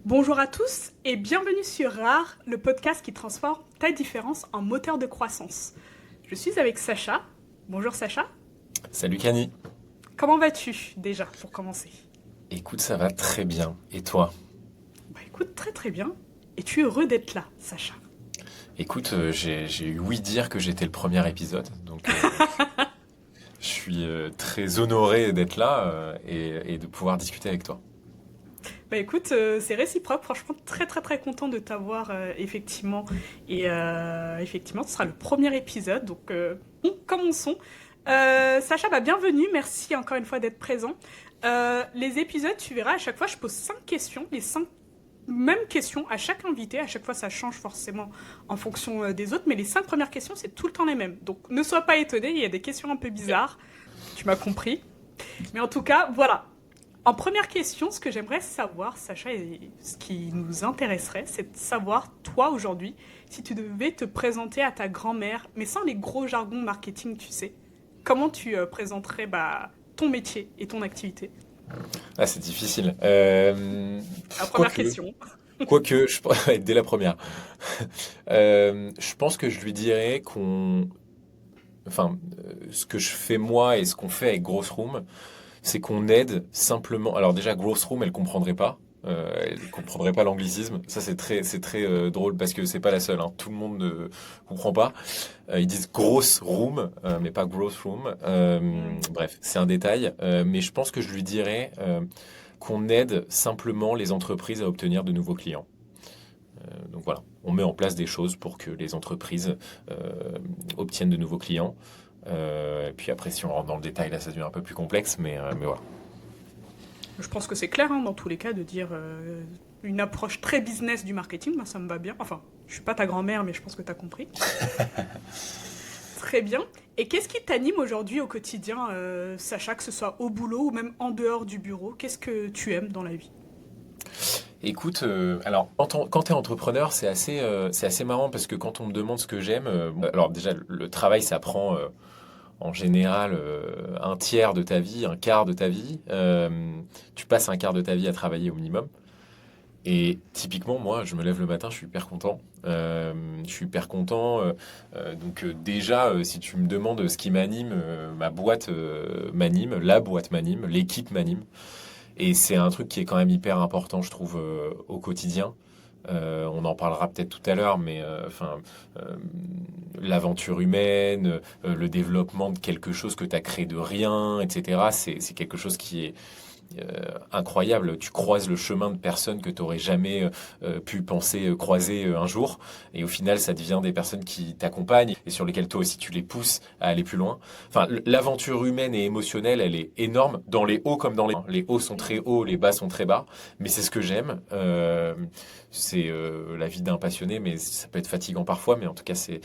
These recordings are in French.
Bonjour à tous et bienvenue sur RAR, le podcast qui transforme ta différence en moteur de croissance. Je suis avec Sacha. Bonjour Sacha. Salut Cani. Comment vas-tu déjà pour commencer? Écoute, ça va très bien. Et toi? Bah écoute, très très bien. Es-tu heureux d'être là, Sacha? Écoute, j'ai eu ouï dire que j'étais le premier épisode, donc je suis très honoré d'être là et de pouvoir discuter avec toi. Bah écoute, c'est réciproque, franchement très très très content de t'avoir effectivement. Et effectivement, ce sera le premier épisode, donc commençons. Sacha, bah bienvenue, merci encore une fois d'être présent. Les épisodes, tu verras, à chaque fois je pose 5 questions, les 5 mêmes questions à chaque invité. À chaque fois, ça change forcément en fonction des autres, mais les 5 premières questions, c'est tout le temps les mêmes. Donc, ne sois pas étonné, il y a des questions un peu bizarres. Tu m'as compris. Mais en tout cas, voilà. En première question, ce que j'aimerais savoir, Sacha, et ce qui nous intéresserait, c'est de savoir, toi, aujourd'hui, si tu devais te présenter à ta grand-mère, mais sans les gros jargons marketing, tu sais, comment tu présenterais ton métier et ton activité? Ah, c'est difficile. La première Quoique, question. quoique, ouais, dès la première. Je pense que je lui dirais ce que je fais moi et ce qu'on fait avec Gross Room, c'est qu'on aide simplement. Alors déjà, Gross Room, elle comprendrait pas. Elle comprendrait pas l'anglicisme. Ça, c'est très drôle parce que c'est pas la seule, hein. Tout le monde ne comprend pas. Ils disent gross room, mais pas gross room. Bref, c'est un détail. Mais je pense que je lui dirais qu'on aide simplement les entreprises à obtenir de nouveaux clients. Donc voilà, on met en place des choses pour que les entreprises obtiennent de nouveaux clients. Et puis après, si on rentre dans le détail, là, ça devient un peu plus complexe, mais voilà. Je pense que c'est clair, hein, dans tous les cas, de dire une approche très business du marketing, moi, ça me va bien. Enfin, je suis pas ta grand-mère, mais je pense que tu as compris. Très bien. Et qu'est-ce qui t'anime aujourd'hui au quotidien, Sacha, que ce soit au boulot ou même en dehors du bureau? Qu'est-ce que tu aimes dans la vie? Écoute, alors quand tu es entrepreneur, c'est assez marrant parce que quand on me demande ce que j'aime, alors déjà le travail ça prend en général un tiers de ta vie, un quart de ta vie. Tu passes un quart de ta vie à travailler au minimum. Et typiquement, moi, je me lève le matin, je suis hyper content. Je suis hyper content. Donc déjà, si tu me demandes ce qui m'anime, ma boîte m'anime, la boîte m'anime, l'équipe m'anime. Et c'est un truc qui est quand même hyper important, je trouve, au quotidien. On en parlera peut-être tout à l'heure, mais euh, l'aventure humaine, le développement de quelque chose que tu as créé de rien, etc., c'est quelque chose qui est incroyable. Tu croises le chemin de personnes que tu n'aurais jamais pu penser croiser un jour. Et au final, ça devient des personnes qui t'accompagnent et sur lesquelles toi aussi tu les pousses à aller plus loin. Enfin, l'aventure humaine et émotionnelle, elle est énorme dans les hauts comme dans les bas. Les hauts sont très hauts, les bas sont très bas. Mais c'est ce que j'aime. C'est la vie d'un passionné, mais ça peut être fatigant parfois. Mais en tout cas, c'est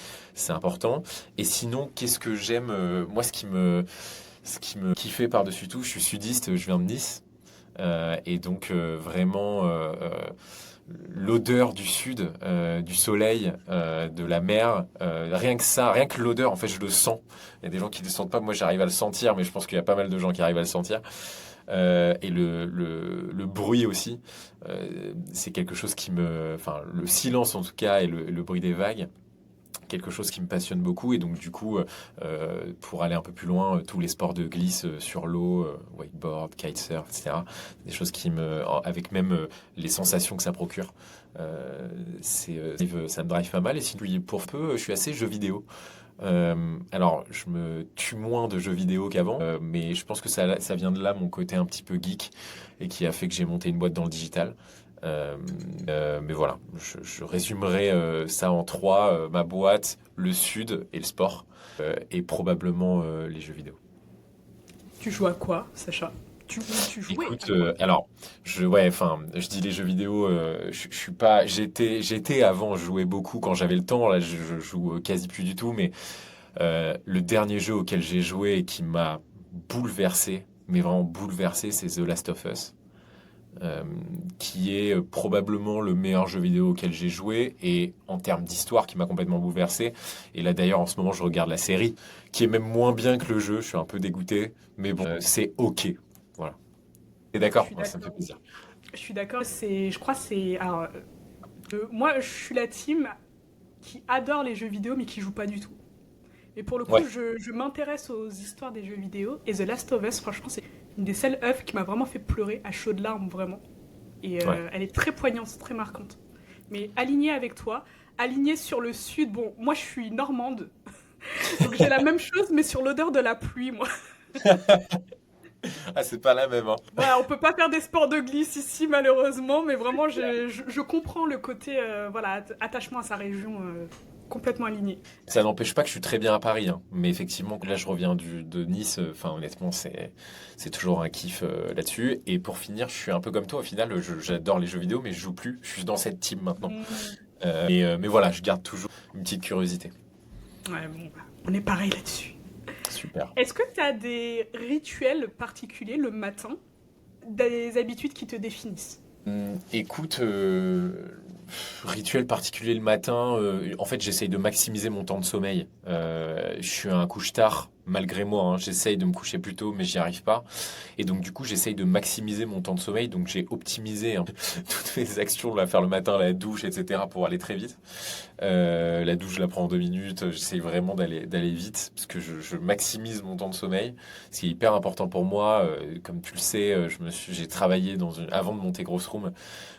important. Et sinon, qu'est-ce que j'aime moi, ce qui me kiffait par-dessus tout, je suis sudiste, je viens de Nice. Et donc vraiment l'odeur du sud, du soleil, de la mer, rien que ça, rien que l'odeur, en fait, je le sens. Il y a des gens qui ne le sentent pas, moi j'arrive à le sentir, mais je pense qu'il y a pas mal de gens qui arrivent à le sentir. Et le bruit aussi, c'est quelque chose enfin le silence en tout cas et le bruit des vagues quelque chose qui me passionne beaucoup et donc du coup pour aller un peu plus loin tous les sports de glisse sur l'eau wakeboard kitesurf etc des choses avec même les sensations que ça procure ça me drive pas mal et si pour peu je suis assez jeu vidéo. Alors je me tue moins de jeux vidéo qu'avant mais je pense que ça vient de là mon côté un petit peu geek et qui a fait que j'ai monté une boîte dans le digital. Euh, mais voilà, je résumerai ça en trois, ma boîte, le sud et le sport, et probablement les jeux vidéo. Tu joues à quoi, Sacha? Tu jouais Écoute, à quoi? alors, ouais, enfin, je dis les jeux vidéo, je suis pas, j'étais avant, je jouais beaucoup quand j'avais le temps, là je joue quasi plus du tout, mais le dernier jeu auquel j'ai joué et qui m'a bouleversé, mais vraiment bouleversé, c'est The Last of Us. euh, qui est probablement le meilleur jeu vidéo auquel j'ai joué et en termes d'histoire qui m'a complètement bouleversé. Et là d'ailleurs en ce moment je regarde la série qui est même moins bien que le jeu, je suis un peu dégoûté, mais bon, c'est ok. Voilà. T'es Je d'accord? suis Ouais, ça me fait d'accord. plaisir. Je suis d'accord. Je crois, alors, moi, je suis la team qui adore les jeux vidéo, mais qui joue pas du tout. Mais pour le coup, Ouais, je m'intéresse aux histoires des jeux vidéo. Et The Last of Us, franchement, c'est une des seules œuvres qui m'a vraiment fait pleurer à chaudes larmes, vraiment. Et ouais. elle est très poignante, très marquante. Mais alignée avec toi, alignée sur le sud. Bon, moi, je suis normande, donc j'ai la même chose, mais sur l'odeur de la pluie, moi. Ah, c'est pas la même, hein. Voilà, on peut pas faire des sports de glisse ici, malheureusement, mais vraiment, je comprends le côté, voilà, attachement à sa région, complètement aligné. Ça n'empêche pas que je suis très bien à Paris, hein. Mais effectivement, là, je reviens de Nice. Enfin, honnêtement, c'est toujours un kiff là-dessus. Et pour finir, je suis un peu comme toi. Au final, j'adore les jeux vidéo, mais je joue plus. Je suis dans cette team maintenant. Mm. Mais voilà, je garde toujours une petite curiosité. Ouais, bon, bah, on est pareil là-dessus. Super. Est-ce que tu as des rituels particuliers le matin, des habitudes qui te définissent? Écoute, rituel particulier le matin, en fait, j'essaye de maximiser mon temps de sommeil. Je suis un couche-tard, malgré moi, hein. J'essaye de me coucher plus tôt, mais j'y arrive pas. Et donc, du coup, j'essaye de maximiser mon temps de sommeil. Donc, j'ai optimisé un peu toutes mes actions, là, faire le matin, la douche, etc., pour aller très vite. La douche, je la prends en 2 minutes. J'essaye vraiment d'aller vite parce que je maximise mon temps de sommeil. C'est hyper important pour moi. Comme tu le sais, j'ai travaillé avant de monter Grosse Room,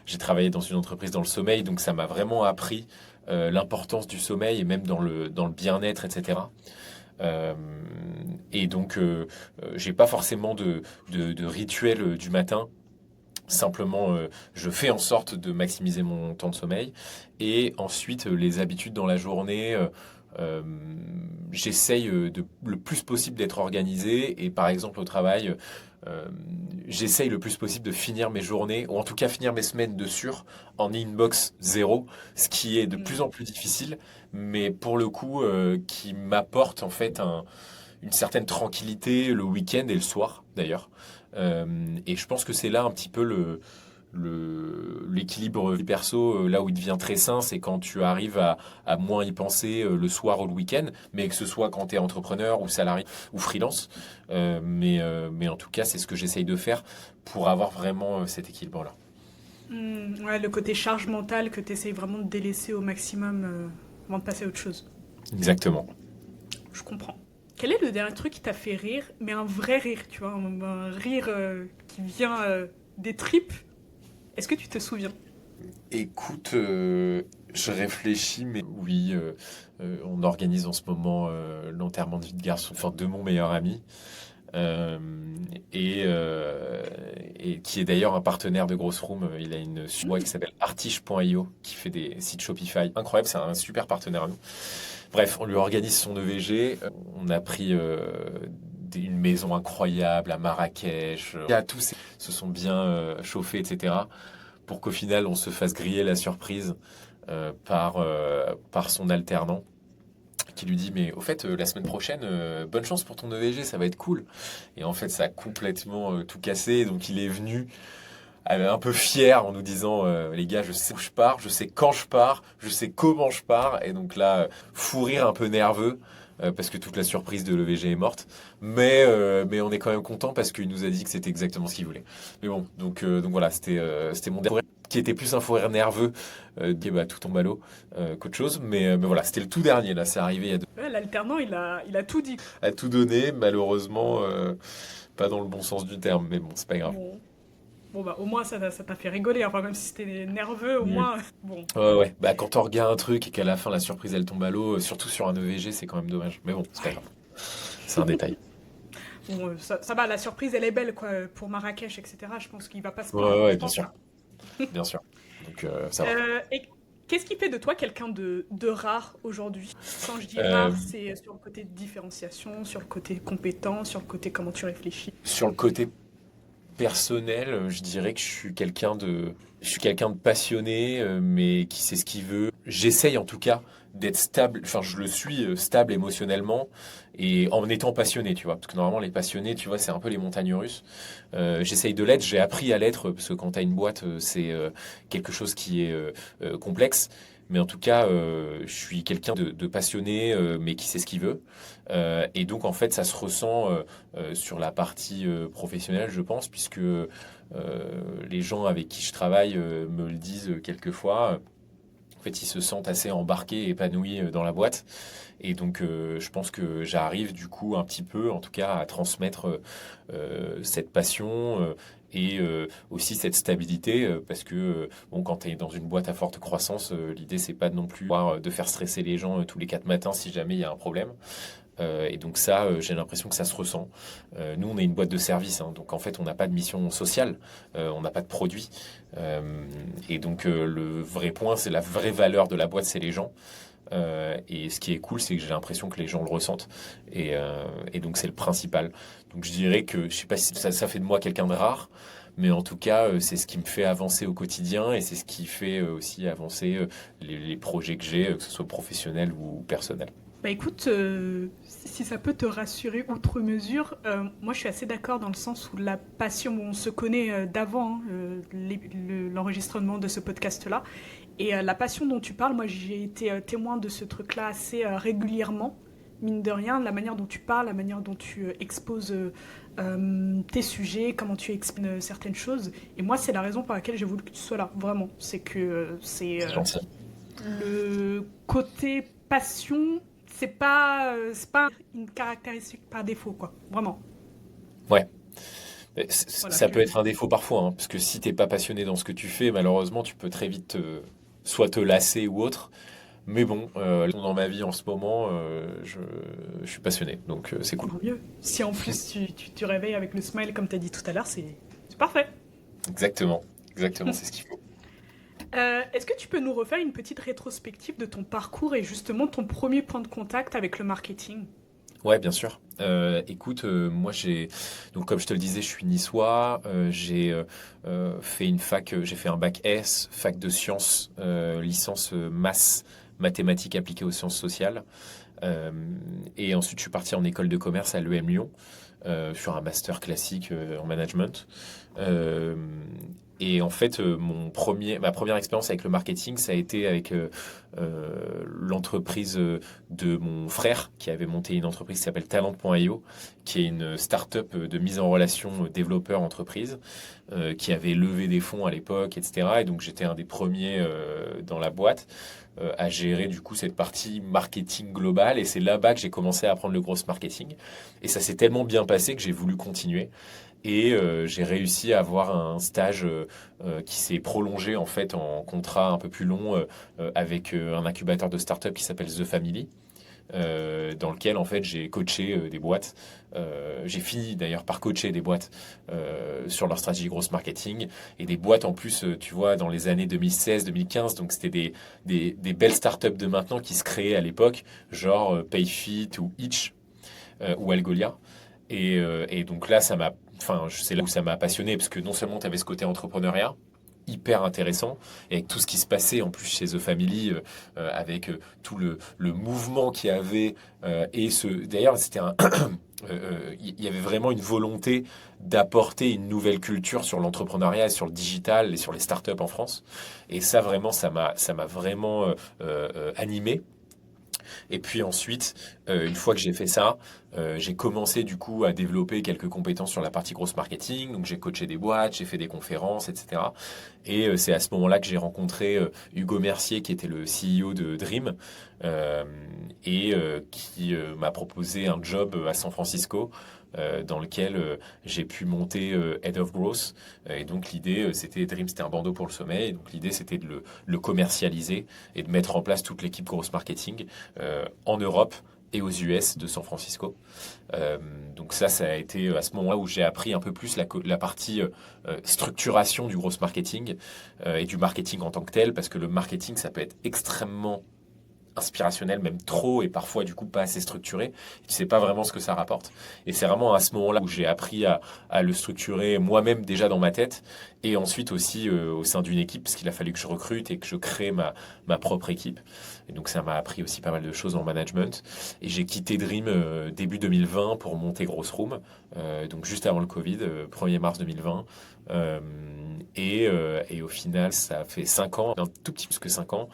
j'ai travaillé dans une entreprise dans le sommeil, donc ça m'a vraiment appris l'importance du sommeil et même dans le bien-être, etc. Euh, et donc, j'ai pas forcément de rituel du matin. Simplement, je fais en sorte de maximiser mon temps de sommeil. Et ensuite, les habitudes dans la journée, euh, j'essaye le plus possible d'être organisé. Et par exemple, au travail, euh, j'essaye le plus possible de finir mes journées, ou en tout cas finir mes semaines de sûr, en inbox zéro, ce qui est de plus en plus difficile, mais pour le coup, qui m'apporte en fait une certaine tranquillité le week-end et le soir d'ailleurs. Et je pense que c'est là un petit peu l'équilibre vie perso, là où il devient très sain, c'est quand tu arrives à moins y penser le soir ou le week-end, mais que ce soit quand tu es entrepreneur ou salarié ou freelance. Mais en tout cas, c'est ce que j'essaye de faire pour avoir vraiment cet équilibre-là. Ouais, le côté charge mentale que tu essayes vraiment de délaisser au maximum avant de passer à autre chose. Exactement. Je comprends. Quel est le dernier truc qui t'a fait rire, mais un vrai rire, tu vois, un rire qui vient des tripes? Est-ce que tu te souviens? Écoute, je réfléchis, mais oui, on organise en ce moment l'enterrement de vie de garçon, enfin de mon meilleur ami, euh, et qui est d'ailleurs un partenaire de Grosse Room. Il a une boîte qui s'appelle Artiche.io qui fait des sites Shopify. Incroyable, c'est un super partenaire à nous. Bref, on lui organise son EVG. On a pris une maison incroyable à Marrakech. Tous se sont bien chauffés, etc. Pour qu'au final, on se fasse griller la surprise par son alternant qui lui dit mais au fait la semaine prochaine bonne chance pour ton EVG, ça va être cool. Et en fait ça a complètement tout cassé, donc il est venu un peu fier en nous disant les gars, je sais où je pars, je sais quand je pars, je sais comment je pars. Et donc là fou rire un peu nerveux parce que toute la surprise de l'EVG est morte, mais on est quand même content parce qu'il nous a dit que c'était exactement ce qu'il voulait. Mais bon, donc voilà, c'était mon dernier qui était plus un fou rire nerveux qui bah, tout tombe à l'eau qu'autre chose, mais voilà, c'était le tout dernier là, c'est arrivé Ouais, l'alternant, il a tout dit. à tout donner, malheureusement pas dans le bon sens du terme, mais bon, c'est pas grave. Bon, bon bah au moins ça t'a fait rigoler, enfin même si c'était nerveux, au Mm. moins, bon. Ouais, ouais. Bah, quand on regarde un truc et qu'à la fin la surprise elle tombe à l'eau, surtout sur un EVG, c'est quand même dommage. Mais bon, c'est pas Ouais. grave. C'est un détail. Bon, ça va, la surprise, elle est belle, quoi, pour Marrakech, etc. Je pense qu'il va pas se Ouais, plaindre, ouais, je bien pense sûr. pas. Bien sûr. Donc ça va. Et qu'est-ce qui fait de toi quelqu'un de rare aujourd'hui? Quand je dis Euh, rare, c'est sur le côté de différenciation, sur le côté compétent, sur le côté comment tu réfléchis. sur le côté personnel, je dirais que je suis quelqu'un de passionné, mais qui sait ce qu'il veut. J'essaye en tout cas d'être stable, enfin je le suis stable émotionnellement et en étant passionné, tu vois. Parce que normalement les passionnés, tu vois, c'est un peu les montagnes russes. J'essaye de l'être, j'ai appris à l'être parce que quand tu as une boîte, c'est quelque chose qui est complexe. mais en tout cas, je suis quelqu'un de passionné, mais qui sait ce qu'il veut. Et donc, en fait, ça se ressent sur la partie professionnelle, je pense, puisque les gens avec qui je travaille me le disent quelquefois. En fait, ils se sentent assez embarqués, épanouis dans la boîte. Et donc, je pense que j'arrive du coup un petit peu, en tout cas, à transmettre cette passion et aussi cette stabilité, parce que bon, quand tu es dans une boîte à forte croissance, l'idée c'est pas non plus de faire stresser les gens tous les 4 matins si jamais il y a un problème. Et donc ça, j'ai l'impression que ça se ressent. Nous, on est une boîte de service, hein, donc en fait, on n'a pas de mission sociale, on n'a pas de produit. Et donc le vrai point, c'est la vraie valeur de la boîte, c'est les gens. Et ce qui est cool, c'est que j'ai l'impression que les gens le ressentent. Et donc c'est le principal. Donc je dirais que, je sais pas si ça fait de moi quelqu'un de rare, mais en tout cas, c'est ce qui me fait avancer au quotidien et c'est ce qui fait aussi avancer les projets que j'ai, que ce soit professionnel ou personnel. Bah écoute, si ça peut te rassurer outre mesure, moi je suis assez d'accord dans le sens où la passion, on se connaît d'avant l'enregistrement de ce podcast-là, et la passion dont tu parles, moi j'ai été témoin de ce truc-là assez régulièrement, mine de rien, la manière dont tu parles, la manière dont tu exposes tes sujets, comment tu expliques certaines choses, et moi c'est la raison pour laquelle j'ai voulu que tu sois là, vraiment, c'est que C'est gentil. le côté passion, c'est pas une caractéristique par défaut, quoi. Vraiment. Ouais. Mais Voilà, ça peut être un défaut parfois, hein, parce que si t'es pas passionné dans ce que tu fais, malheureusement, tu peux très vite soit te lasser ou autre. Mais bon, dans ma vie en ce moment, je suis passionné, donc c'est cool. tant mieux. Si en plus tu réveilles avec le smile comme tu as dit tout à l'heure, c'est parfait. Exactement, exactement, c'est ce qu'il faut. Est-ce que tu peux nous refaire une petite rétrospective de ton parcours et justement ton premier point de contact avec le marketing? Ouais, bien sûr. Écoute, moi donc comme je te le disais, je suis niçois. J'ai fait une fac, j'ai fait un bac S, fac de sciences, licence maths, mathématiques appliquées aux sciences sociales. Euh, et ensuite, je suis parti en école de commerce à l'EM Lyon, sur un master classique en management. Euh, et en fait, ma première expérience avec le marketing, ça a été avec l'entreprise de mon frère qui avait monté une entreprise qui s'appelle Talent.io, qui est une start-up de mise en relation développeur-entreprise, qui avait levé des fonds à l'époque, etc. Et donc j'étais un des premiers dans la boîte à gérer du coup cette partie marketing global. Et c'est là-bas que j'ai commencé à apprendre le gros marketing. Et ça s'est tellement bien passé que j'ai voulu continuer. Et j'ai réussi à avoir un stage qui s'est prolongé en fait en contrat un peu plus long avec un incubateur de start-up qui s'appelle The Family, dans lequel en fait j'ai coaché des boîtes. J'ai fini d'ailleurs par coacher des boîtes sur leur stratégie grosse marketing et des boîtes en plus, tu vois, dans les années 2016-2015. Donc c'était des belles startups de maintenant qui se créaient à l'époque, genre Payfit ou Itch ou Algolia. Et donc là, c'est là où ça m'a passionné parce que non seulement tu avais ce côté entrepreneuriat hyper intéressant et avec tout ce qui se passait en plus chez The Family avec tout le mouvement qu'il y avait d'ailleurs c'était un il y avait vraiment une volonté d'apporter une nouvelle culture sur l'entrepreneuriat, sur le digital et sur les startups en France. Et ça vraiment ça m'a vraiment animé. Et puis ensuite, une fois que j'ai fait ça, j'ai commencé du coup à développer quelques compétences sur la partie grosse marketing. Donc j'ai coaché des boîtes, j'ai fait des conférences, etc. Et c'est à ce moment-là que j'ai rencontré Hugo Mercier, qui était le CEO de Dream, euh, et qui m'a proposé un job à San Francisco. Dans lequel j'ai pu monter Head of Growth. Et donc l'idée, c'était Dream, c'était un bandeau pour le sommet. Et donc l'idée, c'était de le commercialiser et de mettre en place toute l'équipe grosse marketing en Europe et aux US de San Francisco. Euh, donc ça a été à ce moment-là où j'ai appris un peu plus la partie structuration du gros marketing et du marketing en tant que tel, parce que le marketing, ça peut être extrêmement inspirationnel, même trop, et parfois du coup pas assez structuré. Tu sais pas vraiment ce que ça rapporte. Et c'est vraiment à ce moment-là où j'ai appris à le structurer moi-même déjà dans ma tête, et ensuite aussi au sein d'une équipe, parce qu'il a fallu que je recrute et que je crée ma propre équipe. Et donc ça m'a appris aussi pas mal de choses en management. Et j'ai quitté Dream début 2020 pour monter Grosse Room, donc juste avant le Covid, 1er mars 2020. Et au final, ça a fait 5 ans, un tout petit plus que 5 ans,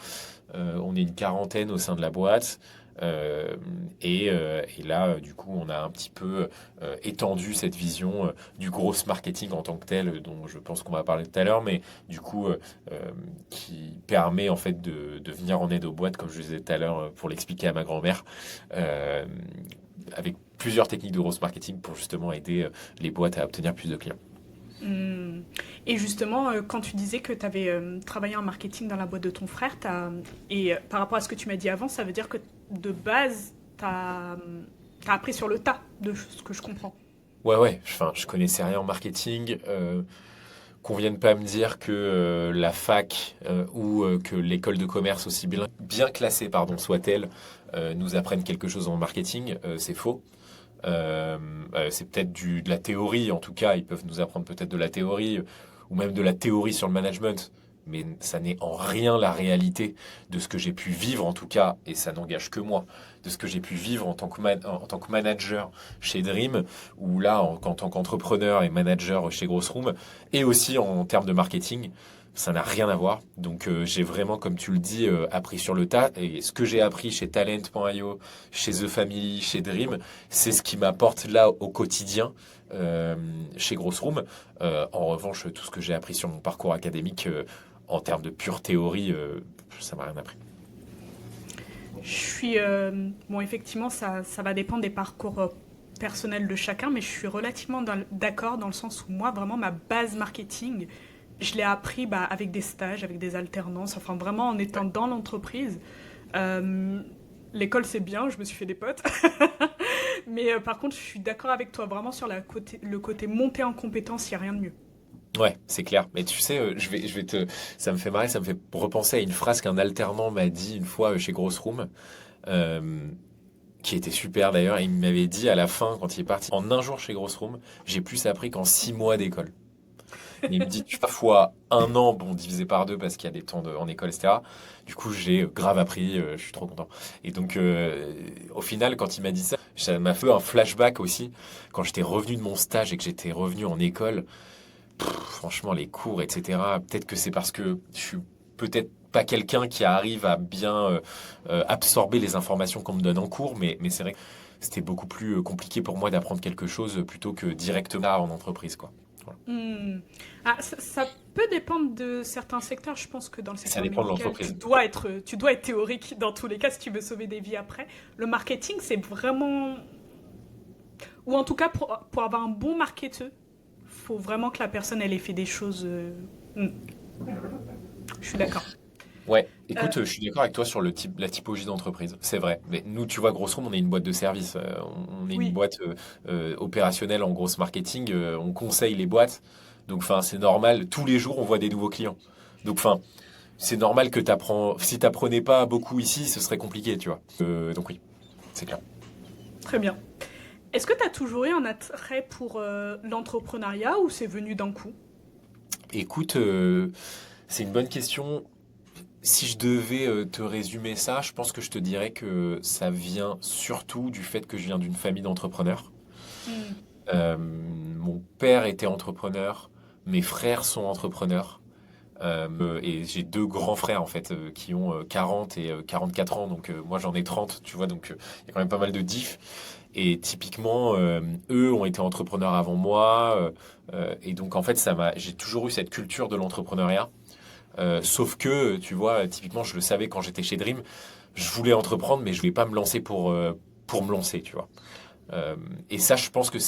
On est une quarantaine au sein de la boîte. Et là, du coup, on a un petit peu étendu cette vision du gros marketing en tant que tel, dont je pense qu'on va parler tout à l'heure, mais du coup, qui permet en fait de venir en aide aux boîtes, comme je le disais tout à l'heure, pour l'expliquer à ma grand-mère, euh, avec plusieurs techniques de gros marketing pour justement aider les boîtes à obtenir plus de clients. Hmm. Et justement, quand tu disais que tu avais travaillé en marketing dans la boîte de ton frère, par rapport à ce que tu m'as dit avant, ça veut dire que de base, tu as appris sur le tas, de ce que je comprends. Ouais, ouais, enfin, je connaissais rien en marketing. Qu'on vienne pas me dire que la fac ou que l'école de commerce, aussi bien classée pardon, soit-elle, nous apprennent quelque chose en marketing, c'est faux. Euh, c'est peut-être de la théorie, en tout cas, ils peuvent nous apprendre peut-être de la théorie ou même de la théorie sur le management, mais ça n'est en rien la réalité de ce que j'ai pu vivre, en tout cas, et ça n'engage que moi, de ce que j'ai pu vivre en tant en tant que manager chez Dream, ou là, en tant qu'entrepreneur et manager chez Grossroom, et aussi en termes de marketing. Ça n'a rien à voir. Donc j'ai vraiment, comme tu le dis, appris sur le tas. Et ce que j'ai appris chez Talent.io, chez The Family, chez Dream, c'est ce qui m'apporte là au quotidien chez Grossroom. En revanche, tout ce que j'ai appris sur mon parcours académique en termes de pure théorie, ça m'a rien appris. Je suis. Bon, effectivement, ça va dépendre des parcours personnels de chacun, mais je suis relativement d'accord dans le sens où moi, vraiment, ma base marketing, je l'ai appris bah, avec des stages, avec des alternances, enfin vraiment en étant dans l'entreprise. Euh, L'école, c'est bien, je me suis fait des potes. Mais par contre, je suis d'accord avec toi, vraiment sur le côté monter en compétence, il n'y a rien de mieux. Ouais, c'est clair. Mais tu sais, ça me fait marrer, ça me fait repenser à une phrase qu'un alternant m'a dit une fois chez Grossroom, euh, qui était super d'ailleurs. Il m'avait dit à la fin, quand il est parti, en un jour chez Grossroom, j'ai plus appris qu'en 6 mois d'école. Mais il me dit, tu vois, fois un an, bon, divisé par deux parce qu'il y a des temps en école, etc. Du coup, j'ai grave appris, je suis trop content. Et donc, au final, quand il m'a dit ça, ça m'a fait un flashback aussi. Quand j'étais revenu de mon stage et que j'étais revenu en école, franchement, les cours, etc. Peut-être que c'est parce que je suis peut-être pas quelqu'un qui arrive à bien absorber les informations qu'on me donne en cours, mais c'est vrai que c'était beaucoup plus compliqué pour moi d'apprendre quelque chose plutôt que directement en entreprise, quoi. Voilà. Hmm. Ah, ça peut dépendre de certains secteurs. Je pense que dans le Ça secteur dépend de médical, l'entreprise. tu dois être théorique dans tous les cas si tu veux sauver des vies après. Le marketing, c'est vraiment... Ou en tout cas, pour avoir un bon marketeur, faut vraiment que la personne, elle ait fait des choses... hmm. Je suis d'accord. Ouais, Euh, écoute, je suis d'accord avec toi sur la typologie d'entreprise. C'est vrai. Mais nous, tu vois, grosso modo, on est une boîte de service. On est une oui. boîte opérationnelle en grosse marketing. On conseille les boîtes. Donc, enfin, c'est normal. Tous les jours, on voit des nouveaux clients. Donc, enfin, c'est normal que t'apprends. Si t'apprenais pas beaucoup ici, ce serait compliqué, tu vois. Donc oui, c'est clair. Très bien. Est-ce que tu as toujours eu un attrait pour l'entrepreneuriat ou c'est venu d'un coup? Écoute, c'est une bonne question. Si je devais te résumer ça, je pense que je te dirais que ça vient surtout du fait que je viens d'une famille d'entrepreneurs. Hmm. Mon père était entrepreneur, mes frères sont entrepreneurs. Et j'ai deux grands frères en fait qui ont 40 et 44 ans, donc moi j'en ai 30, tu vois, donc il y a quand même pas mal de diff. Et typiquement, eux ont été entrepreneurs avant moi, et donc en fait j'ai toujours eu cette culture de l'entrepreneuriat. Sauf que, tu vois, typiquement, je le savais quand j'étais chez Dream, je voulais entreprendre, mais je voulais pas me lancer pour me lancer, tu vois. Euh, et ça, je pense que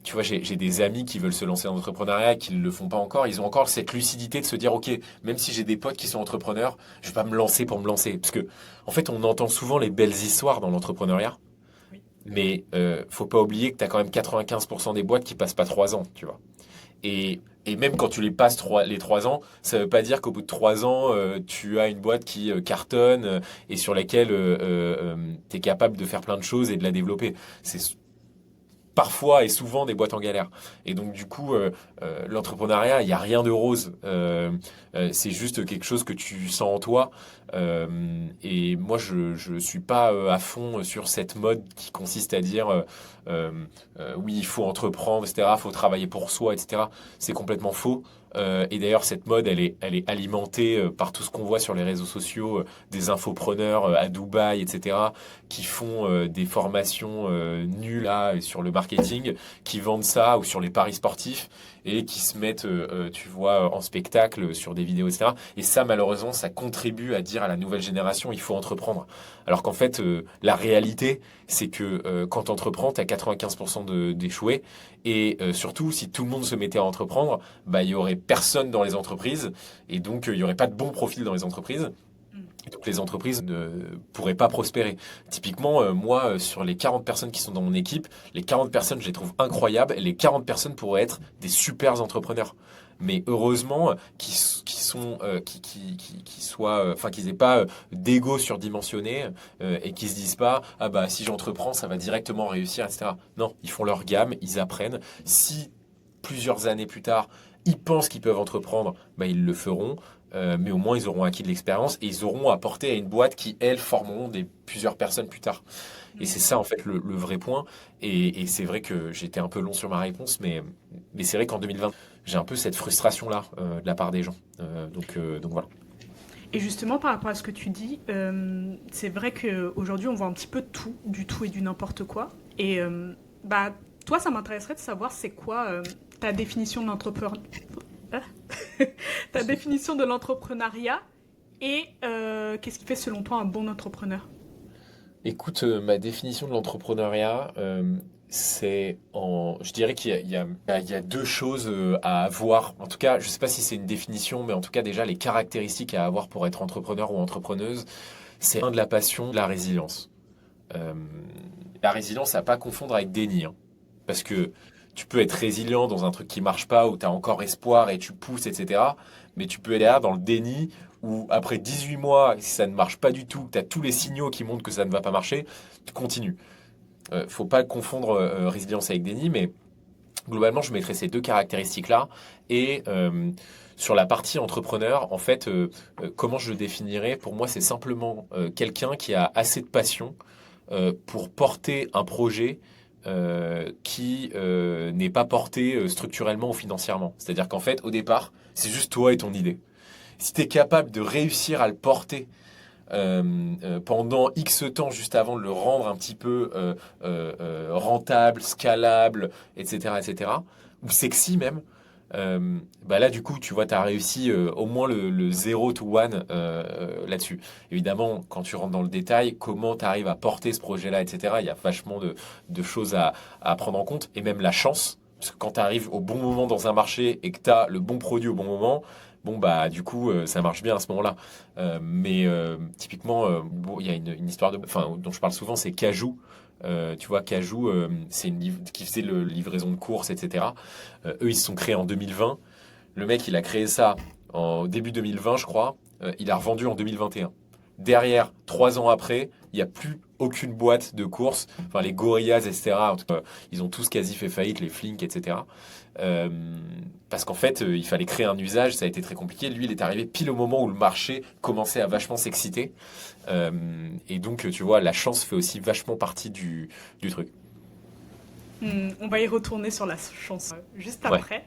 tu vois, j'ai des amis qui veulent se lancer dans l'entrepreneuriat et qui ne le font pas encore. Ils ont encore cette lucidité de se dire, OK, même si j'ai des potes qui sont entrepreneurs, je vais pas me lancer pour me lancer. Parce que, en fait, on entend souvent les belles histoires dans l'entrepreneuriat, Oui. mais faut pas oublier que tu as quand même 95% des boîtes qui passent pas 3 ans, tu vois. Et même quand tu les passes les 3 ans, ça veut pas dire qu'au bout de 3 ans, tu as une boîte qui cartonne et sur laquelle tu es capable de faire plein de choses et de la développer. C'est parfois et souvent des boîtes en galère. Et donc du coup, l'entrepreneuriat, il n'y a rien de rose. C'est juste quelque chose que tu sens en toi. Et moi, je ne suis pas à fond sur cette mode qui consiste à dire oui, il faut entreprendre, etc. Il faut travailler pour soi, etc. C'est complètement faux. Et d'ailleurs, cette mode, elle est alimentée par tout ce qu'on voit sur les réseaux sociaux, des infopreneurs à Dubaï, etc., qui font des formations nulles là, sur le marketing, qui vendent ça, ou sur les paris sportifs, et qui se mettent, tu vois, en spectacle sur des vidéos, etc. Et ça, malheureusement, ça contribue à dire à la nouvelle génération, il faut entreprendre. Alors qu'en fait, la réalité, c'est que quand tu entreprends, tu as 95% d'échouer. Et surtout, si tout le monde se mettait à entreprendre, bah, il y aurait personne dans les entreprises. Et donc, il y aurait pas de bons profils dans les entreprises. Mm. Et donc, les entreprises ne pourraient pas prospérer. Typiquement, moi, sur les 40 personnes qui sont dans mon équipe, les 40 personnes, je les trouve incroyables. Et les 40 personnes pourraient être des super entrepreneurs. Mais heureusement, qui soient, enfin, qu'ils aient pas d'ego surdimensionné et qui se disent pas, ah bah, si j'entreprends, ça va directement réussir, etc. Non, ils font leur gamme, ils apprennent. Si plusieurs années plus tard, ils pensent qu'ils peuvent entreprendre, bah, ils le feront. Mais au moins, ils auront acquis de l'expérience et ils auront apporté à une boîte qui, elles, formeront plusieurs personnes plus tard. Et c'est ça, en fait, le vrai point. Et c'est vrai que j'étais un peu long sur ma réponse, mais c'est vrai qu'en 2020, j'ai un peu cette frustration-là de la part des gens. Donc voilà. Et justement, par rapport à ce que tu dis, c'est vrai qu'aujourd'hui, on voit un petit peu tout, du tout et du n'importe quoi. Et bah, toi, ça m'intéresserait de savoir c'est quoi ta définition de l'entrepreneur... ta définition de l'entrepreneuriat et qu'est-ce qui fait selon toi un bon entrepreneur? Écoute, ma définition de l'entrepreneuriat, je dirais qu'il y a deux choses à avoir. En tout cas, je ne sais pas si c'est une définition, mais en tout cas déjà les caractéristiques à avoir pour être entrepreneur ou entrepreneuse, c'est un de la passion, de la résilience. Euh, la résilience à pas confondre avec déni, hein. Parce que tu peux être résilient dans un truc qui marche pas, où tu as encore espoir et tu pousses, etc. Mais tu peux être là dans le déni, où après 18 mois, si ça ne marche pas du tout, que tu as tous les signaux qui montrent que ça ne va pas marcher, tu continues. Faut pas confondre résilience avec déni, mais globalement, je mettrais ces deux caractéristiques-là. Et sur la partie entrepreneur, en fait, comment je le définirais? Pour moi, c'est simplement quelqu'un qui a assez de passion pour porter un projet qui n'est pas porté structurellement ou financièrement. C'est-à-dire qu'en fait, au départ, c'est juste toi et ton idée. Si tu es capable de réussir à le porter pendant X temps juste avant de le rendre un petit peu rentable, scalable, etc., etc., ou sexy même, bah là du coup tu vois tu as réussi au moins le 0 to 1 là-dessus. Évidemment quand tu rentres dans le détail, comment tu arrives à porter ce projet-là, etc., il y a vachement de choses à prendre en compte et même la chance. Parce que quand tu arrives au bon moment dans un marché et que tu as le bon produit au bon moment, bon bah du coup ça marche bien à ce moment-là. Mais typiquement, bon, il y a une histoire enfin, dont je parle souvent, c'est Cajou. Tu vois, Cajou, c'est qui faisait le livraison de courses, etc. Eux, ils se sont créés en 2020. Le mec, il a créé ça en début 2020, je crois. Il a revendu en 2021. Derrière, 3 ans après, il n'y a plus aucune boîte de courses. Enfin, les Gorillaz, etc. En tout cas, ils ont tous quasi fait faillite, les Flink, etc. Euh, Parce qu'en fait, il fallait créer un usage, ça a été très compliqué. Lui, il est arrivé pile au moment où le marché commençait à vachement s'exciter. Et donc, tu vois, la chance fait aussi vachement partie du truc. On va y retourner sur la chance juste Ouais, après.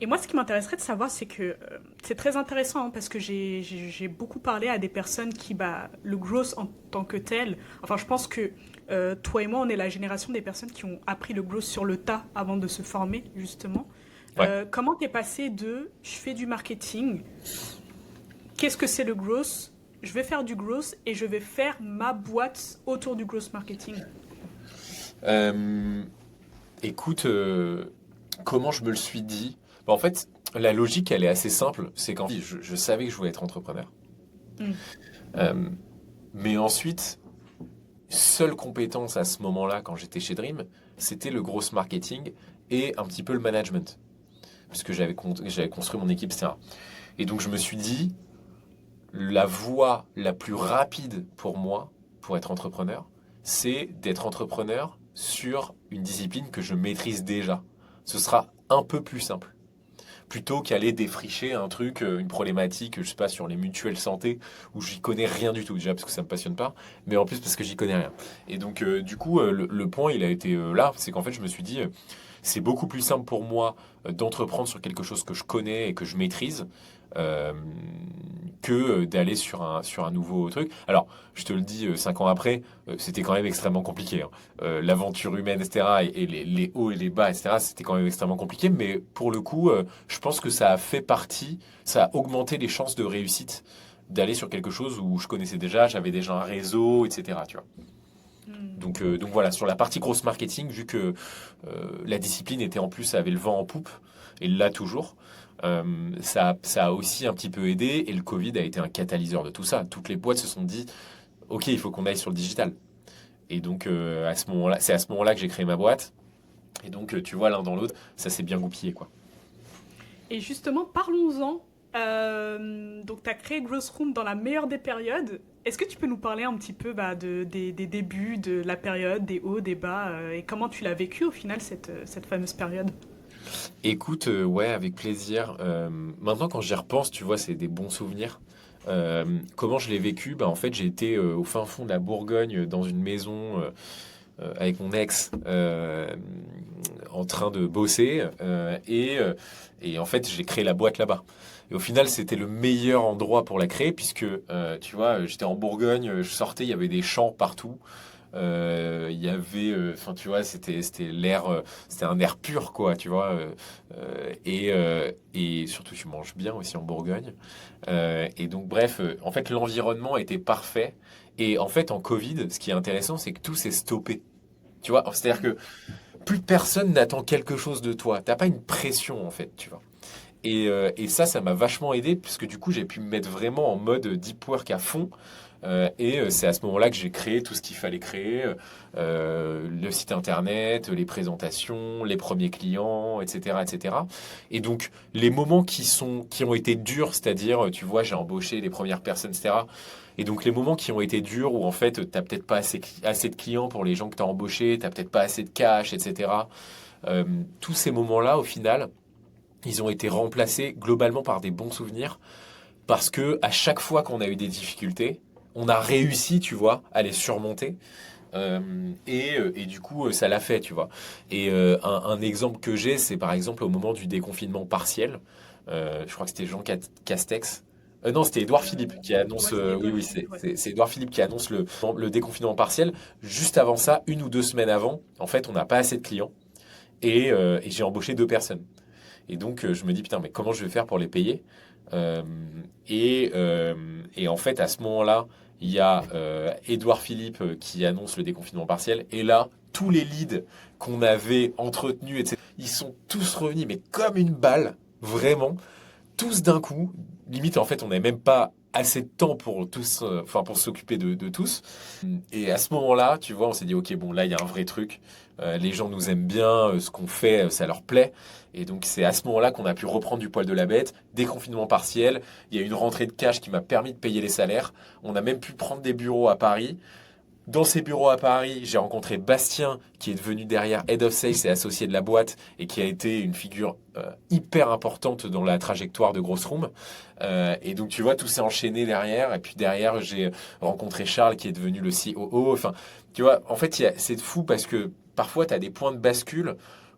Et moi, ce qui m'intéresserait de savoir, c'est que c'est très intéressant hein, parce que j'ai beaucoup parlé à des personnes qui, bah, le growth en tant que tel, enfin, je pense que toi et moi, on est la génération des personnes qui ont appris le growth sur le tas avant de se former, justement. ouais. Comment t'es passé de je fais du marketing, qu'est-ce que c'est le growth? Je vais faire du growth et je vais faire ma boîte autour du growth marketing. Euh, Écoute, comment je me le suis dit? Bah, en fait, la logique, elle est assez simple. C'est qu'en fait, je savais que je voulais être entrepreneur. Mm. Euh, mais ensuite, seule compétence à ce moment-là, quand j'étais chez Dream, c'était le gros marketing et un petit peu le management. Puisque j'avais construit mon équipe, etc. Et donc, je me suis dit, la voie la plus rapide pour moi, pour être entrepreneur, c'est d'être entrepreneur sur une discipline que je maîtrise déjà. Ce sera un peu plus simple. Plutôt qu'aller défricher un truc, une problématique, je sais pas, sur les mutuelles santé, où j'y connais rien du tout, déjà parce que ça me passionne pas, mais en plus parce que j'y connais rien. Et donc, du coup, le point, il a été là, c'est qu'en fait, je me suis dit, c'est beaucoup plus simple pour moi d'entreprendre sur quelque chose que je connais et que je maîtrise euh, que d'aller sur un nouveau truc. Alors, je te le dis, 5 ans après, c'était quand même extrêmement compliqué, hein. L'aventure humaine, etc., et les hauts et les bas, etc., c'était quand même extrêmement compliqué, mais pour le coup, je pense que ça a fait partie, ça a augmenté les chances de réussite d'aller sur quelque chose où je connaissais déjà, j'avais déjà un réseau, etc., tu vois. Hmm. Donc voilà, sur la partie grosse marketing, vu que la discipline était en plus, avait le vent en poupe, et là toujours, ça a aussi un petit peu aidé, et le Covid a été un catalyseur de tout ça. Toutes les boîtes se sont dit, OK, il faut qu'on aille sur le digital. Et donc à ce moment-là, c'est à ce moment-là que j'ai créé ma boîte. Et donc tu vois, l'un dans l'autre, ça s'est bien goupillé, quoi. Et justement, parlons-en. Donc, tu as créé Growth Room dans la meilleure des périodes. Est-ce que tu peux nous parler un petit peu des débuts, de la période, des hauts, des bas, et comment tu l'as vécu au final, cette fameuse période? Écoute, ouais, avec plaisir. Maintenant, quand j'y repense, tu vois, c'est des bons souvenirs. Comment je l'ai vécu? Bah, en fait, j'ai été au fin fond de la Bourgogne, dans une maison avec mon ex, en train de bosser, et en fait, j'ai créé la boîte là-bas. Et au final, c'était le meilleur endroit pour la créer, puisque, tu vois, j'étais en Bourgogne, je sortais, il y avait des champs partout. Il y avait, enfin, tu vois, c'était l'air, c'était un air pur, quoi, tu vois. Et surtout, tu manges bien aussi en Bourgogne. Et donc, bref, en fait, l'environnement était parfait. Et en fait, en Covid, ce qui est intéressant, c'est que tout s'est stoppé. Tu vois, c'est-à-dire que plus personne n'attend quelque chose de toi. T'as pas une pression, en fait, tu vois. Et ça m'a vachement aidé, puisque du coup, j'ai pu me mettre vraiment en mode deep work à fond. Et c'est à ce moment-là que j'ai créé tout ce qu'il fallait créer, le site internet, les présentations, les premiers clients, etc., etc. Et cetera. Et donc, les moments qui ont été durs, c'est-à-dire, tu vois, j'ai embauché les premières personnes, etc. Et donc, les moments qui ont été durs, où en fait, t'as peut-être pas assez de clients pour les gens que t'as embauchés, t'as peut-être pas assez de cash, etc. Tous ces moments-là, au final, ils ont été remplacés globalement par des bons souvenirs parce que à chaque fois qu'on a eu des difficultés, on a réussi, tu vois, à les surmonter. Et du coup, ça l'a fait, tu vois. Et un exemple que j'ai, c'est par exemple au moment du déconfinement partiel. Je crois que c'était Castex. Non, c'était Édouard Philippe qui annonce. Ouais, c'était Oui, Edouard oui, Philippe, ouais. c'est Édouard Philippe qui annonce le déconfinement partiel. Juste avant ça, 1 ou 2 semaines avant, en fait, on n'a pas assez de clients et j'ai embauché 2 personnes. Et donc, je me dis, putain, mais comment je vais faire pour les payer? Euh, et en fait, à ce moment-là, il y a Édouard Philippe qui annonce le déconfinement partiel. Et là, tous les leads qu'on avait entretenus, etc., ils sont tous revenus, mais comme une balle, vraiment, tous d'un coup. Limite, en fait, on n'avait même pas assez de temps pour tous, enfin, pour s'occuper de tous. Et à ce moment-là, tu vois, on s'est dit, ok, bon, là, il y a un vrai truc. Les gens nous aiment bien, ce qu'on fait, ça leur plaît. Et donc, c'est à ce moment-là qu'on a pu reprendre du poil de la bête. Déconfinement partiel. Il y a eu une rentrée de cash qui m'a permis de payer les salaires. On a même pu prendre des bureaux à Paris. Dans ces bureaux à Paris, j'ai rencontré Bastien, qui est devenu derrière Head of Sales et associé de la boîte, et qui a été une figure hyper importante dans la trajectoire de Grosse Room. Et donc, tu vois, tout s'est enchaîné derrière. Et puis derrière, j'ai rencontré Charles, qui est devenu le COO. Enfin, tu vois, en fait, c'est fou parce que parfois, tu as des points de bascule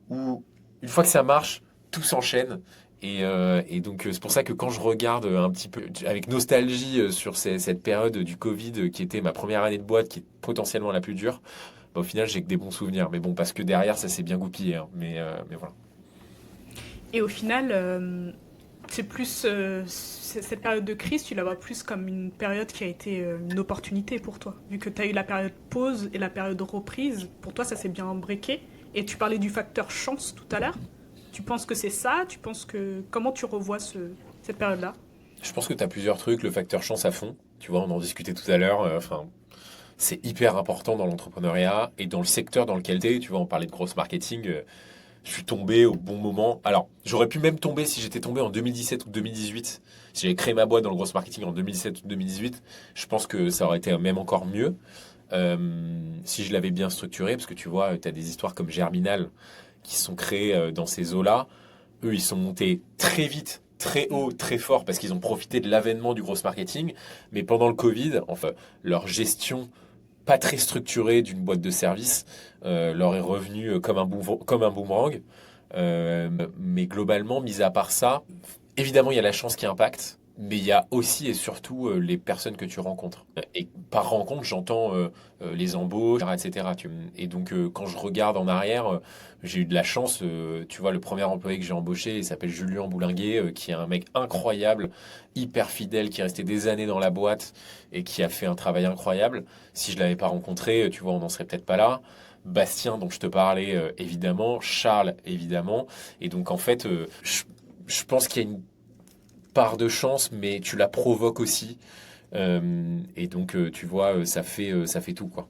où, une fois que ça marche, tout s'enchaîne. Et donc, c'est pour ça que quand je regarde un petit peu avec nostalgie sur cette période du Covid qui était ma première année de boîte, qui est potentiellement la plus dure, bah, au final, j'ai que des bons souvenirs. Mais bon, parce que derrière, ça s'est bien goupillé, hein. Mais voilà. Et au final, c'est plus cette période de crise, tu la vois plus comme une période qui a été une opportunité pour toi. Vu que tu as eu la période pause et la période reprise, pour toi, ça s'est bien briqué. Et tu parlais du facteur chance tout à l'heure. Tu penses que c'est ça? Tu penses que... Comment tu revois cette période-là? Je pense que tu as plusieurs trucs, le facteur chance à fond. Tu vois, on en discutait tout à l'heure. Enfin, c'est hyper important dans l'entrepreneuriat et dans le secteur dans lequel tu es. Tu vois, on parlait de gross marketing. Je suis tombé au bon moment. Alors, j'aurais pu même tomber si j'étais tombé en 2017 ou 2018. Si j'avais créé ma boîte dans le gross marketing en 2017 ou 2018, je pense que ça aurait été même encore mieux. Si je l'avais bien structuré, parce que tu vois, tu as des histoires comme Germinal qui sont créées dans ces eaux-là. Eux, ils sont montés très vite, très haut, très fort, parce qu'ils ont profité de l'avènement du gross marketing. Mais pendant le Covid, enfin, leur gestion pas très structuré d'une boîte de service leur est revenu comme un boomerang. Mais globalement, mis à part ça, évidemment, il y a la chance qui impacte, mais il y a aussi et surtout les personnes que tu rencontres. Et par rencontre, j'entends les embauches, etc. Et donc, quand je regarde en arrière, j'ai eu de la chance. Tu vois, le premier employé que j'ai embauché, il s'appelle Julien Boulinguet, qui est un mec incroyable, hyper fidèle, qui est resté des années dans la boîte et qui a fait un travail incroyable. Si je l'avais pas rencontré, tu vois, on n'en serait peut-être pas là. Bastien, dont je te parlais, évidemment. Charles, évidemment. Et donc, en fait, je pense qu'il y a une part de chance, mais tu la provoques aussi. Et donc, tu vois, ça fait tout, quoi.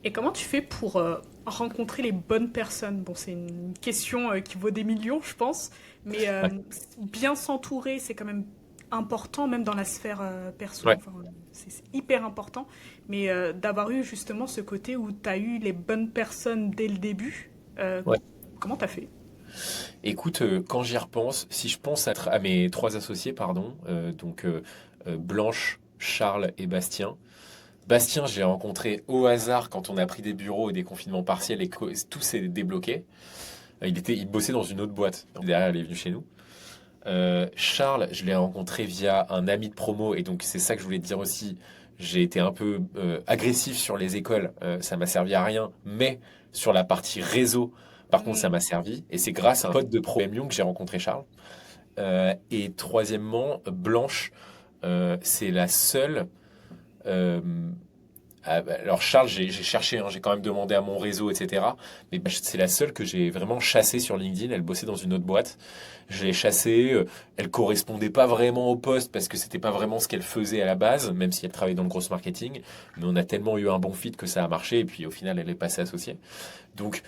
Et comment tu fais pour rencontrer les bonnes personnes? Bon, c'est une question qui vaut des millions, je pense, mais Ouais. bien s'entourer, c'est quand même important, même dans la sphère perso. Ouais. Enfin, c'est hyper important. Mais d'avoir eu justement ce côté où tu as eu les bonnes personnes dès le début, Ouais. comment t'as fait? Écoute, quand j'y repense, si je pense à mes trois associés, pardon, Blanche, Charles et Bastien. Bastien, je l'ai rencontré au hasard quand on a pris des bureaux et des confinements partiels et que tout s'est débloqué. Il bossait dans une autre boîte. Derrière, il est venu chez nous. Charles, je l'ai rencontré via un ami de promo et donc c'est ça que je voulais te dire aussi. J'ai été un peu agressif sur les écoles, ça m'a servi à rien, mais sur la partie réseau, par contre, ça Hmm. m'a servi et c'est grâce à un pote de pro Lyon que j'ai rencontré Charles. Et troisièmement, Blanche, c'est la seule. euh, alors Charles, j'ai cherché, hein, j'ai quand même demandé à mon réseau, etc. Mais c'est la seule que j'ai vraiment chassée sur LinkedIn. Elle bossait dans une autre boîte. Je l'ai chassée. Elle correspondait pas vraiment au poste parce que c'était pas vraiment ce qu'elle faisait à la base, même si elle travaillait dans le gros marketing. Mais on a tellement eu un bon fit que ça a marché. Et puis au final, elle est passée associée. Donc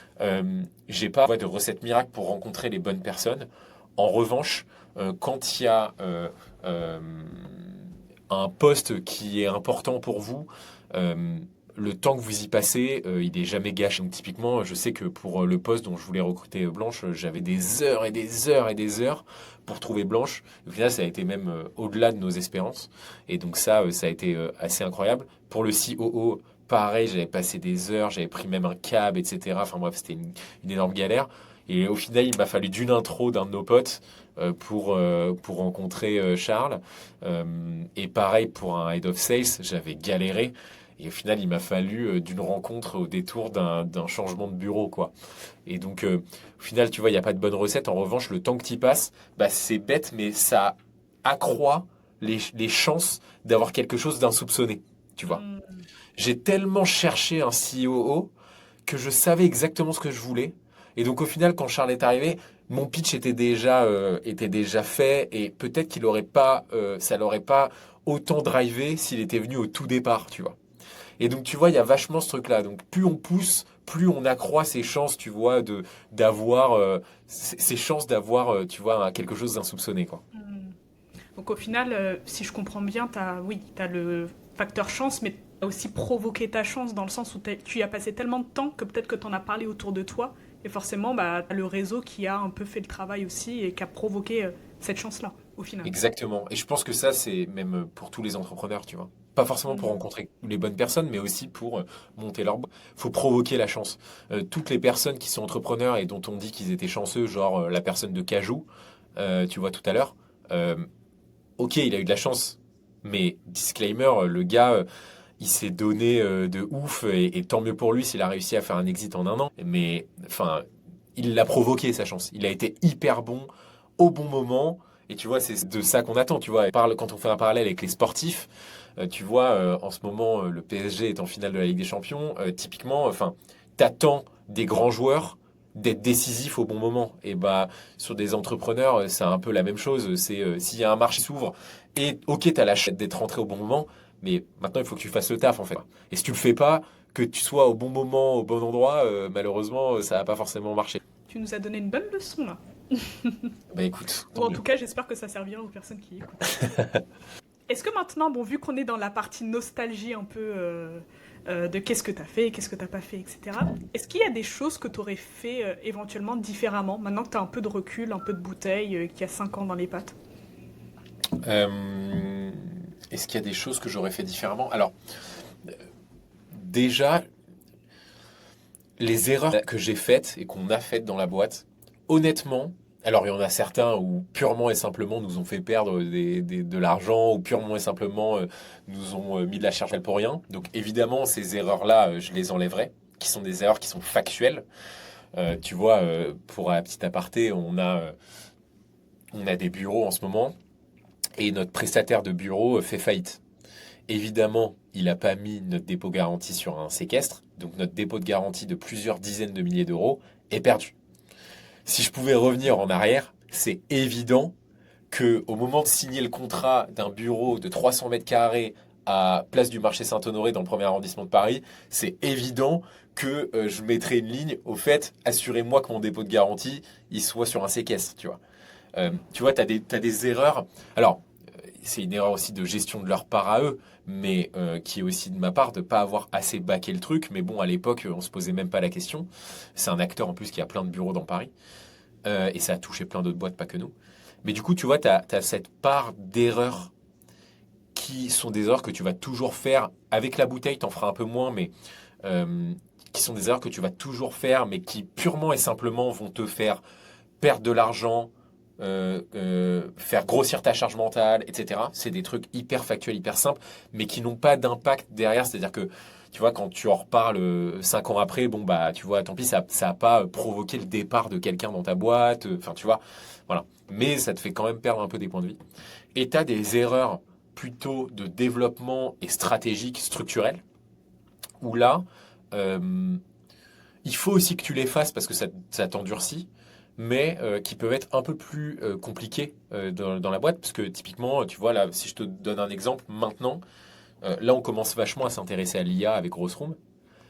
j'ai pas de recette miracle pour rencontrer les bonnes personnes. En revanche, quand il y a un poste qui est important pour vous, euh, le temps que vous y passez, il est jamais gâché. Donc, typiquement, je sais que pour le poste dont je voulais recruter Blanche, j'avais des heures et des heures et des heures pour trouver Blanche. Au final, ça a été même au-delà de nos espérances. Et donc ça, ça a été assez incroyable. Pour le COO, pareil, j'avais passé des heures, j'avais pris même un cab, etc. Enfin bref, c'était une énorme galère. Et au final, il m'a fallu d'une intro d'un de nos potes pour rencontrer Charles. Et pareil pour un head of sales, j'avais galéré. Et au final, il m'a fallu d'une rencontre au détour d'un changement de bureau, quoi. Et donc, au final, tu vois, il n'y a pas de bonne recette. En revanche, le temps que tu y passes, bah, c'est bête, mais ça accroît les chances d'avoir quelque chose d'insoupçonné, tu vois. Hmm. J'ai tellement cherché un COO que je savais exactement ce que je voulais. Et donc, au final, quand Charles est arrivé, mon pitch était déjà fait et peut-être qu'il aurait pas, ça l'aurait pas autant drivé s'il était venu au tout départ, tu vois. Et donc, tu vois, il y a vachement ce truc-là. Donc, plus on pousse, plus on accroît ses chances, tu vois, d'avoir, ses chances d'avoir, tu vois, quelque chose d'insoupçonné, quoi. Hmm. Donc au final, si je comprends bien, oui, t'as le facteur chance, mais t'as aussi provoqué ta chance dans le sens où tu y as passé tellement de temps que peut-être que t'en as parlé autour de toi. Et forcément, bah, t'as le réseau qui a un peu fait le travail aussi et qui a provoqué cette chance-là, au final. Exactement. Et je pense que ça, c'est même pour tous les entrepreneurs, tu vois. Pas forcément pour Mm. rencontrer les bonnes personnes, mais aussi pour monter leur boîte. Faut provoquer la chance. Toutes les personnes qui sont entrepreneurs et dont on dit qu'ils étaient chanceux, genre la personne de Cajou, tu vois tout à l'heure, euh, ok, il a eu de la chance, mais disclaimer, le gars, il s'est donné de ouf et tant mieux pour lui s'il a réussi à faire un exit en un an. Mais enfin, il l'a provoqué sa chance. Il a été hyper bon au bon moment. Et tu vois, c'est de ça qu'on attend. Tu vois, quand on fait un parallèle avec les sportifs, tu vois, en ce moment, le PSG est en finale de la Ligue des Champions. Typiquement, enfin, t'attends des grands joueurs d'être décisifs au bon moment. Et bah, sur des entrepreneurs, c'est un peu la même chose. C'est s'il y a un marché qui s'ouvre et ok, t'as la chance d'être rentré au bon moment, mais maintenant il faut que tu fasses le taf en fait. Et si tu le fais pas, que tu sois au bon moment, au bon endroit, malheureusement, ça va pas forcément marcher. Tu nous as donné une bonne leçon là. Bah écoute, Ou tant en mieux. tout cas, j'espère que ça servira aux personnes qui écoutent. Est-ce que maintenant, bon, vu qu'on est dans la partie nostalgie un peu de qu'est-ce que t'as fait, qu'est-ce que t'as pas fait, etc., est-ce qu'il y a des choses que t'aurais fait éventuellement différemment, maintenant que t'as un peu de recul, un peu de bouteille, qui a 5 ans dans les pattes? Euh, Est-ce qu'il y a des choses que j'aurais fait différemment? Alors, Déjà, les erreurs que j'ai faites et qu'on a faites dans la boîte, honnêtement, alors il y en a certains où purement et simplement nous ont fait perdre de l'argent ou purement et simplement nous ont mis de la charge pour rien. Donc évidemment, ces erreurs-là, je les enlèverai, qui sont des erreurs qui sont factuelles. Tu vois, pour un petit aparté, on a des bureaux en ce moment et notre prestataire de bureau fait faillite. Évidemment, il n'a pas mis notre dépôt garanti sur un séquestre, donc notre dépôt de garantie de plusieurs dizaines de milliers d'euros est perdu. Si je pouvais revenir en arrière, c'est évident que au moment de signer le contrat d'un bureau de 300 mètres carrés à Place du Marché Saint-Honoré dans le premier arrondissement de Paris, c'est évident que je mettrais une ligne au fait, assurez-moi que mon dépôt de garantie, il soit sur un séquestre, tu vois. Tu vois, t'as des erreurs. Alors, c'est une erreur aussi de gestion de leur part à eux, mais qui est aussi de ma part de pas avoir assez baqué le truc. Mais bon, à l'époque, on se posait même pas la question. C'est un acteur en plus qui a plein de bureaux dans Paris. Et ça a touché plein d'autres boîtes, pas que nous. Mais du coup, tu vois, t'as cette part d'erreurs qui sont des erreurs que tu vas toujours faire. Avec la bouteille, t'en feras un peu moins, mais qui sont des erreurs que tu vas toujours faire, mais qui purement et simplement vont te faire perdre de l'argent, faire grossir ta charge mentale, etc. C'est des trucs hyper factuels, hyper simples, mais qui n'ont pas d'impact derrière. C'est-à-dire que, tu vois, quand tu en reparles 5 ans après, bon, bah, tu vois, tant pis, ça n'a pas provoqué le départ de quelqu'un dans ta boîte. Enfin, tu vois, voilà. Mais ça te fait quand même perdre un peu des points de vie. Et tu as des erreurs plutôt de développement et stratégique, structurelles, où là, euh, il faut aussi que tu les fasses parce que ça t'endurcit, mais qui peuvent être un peu plus compliqués dans la boîte. Parce que typiquement, tu vois, là, si je te donne un exemple, maintenant, là, on commence vachement à s'intéresser à l'IA avec Grossroom.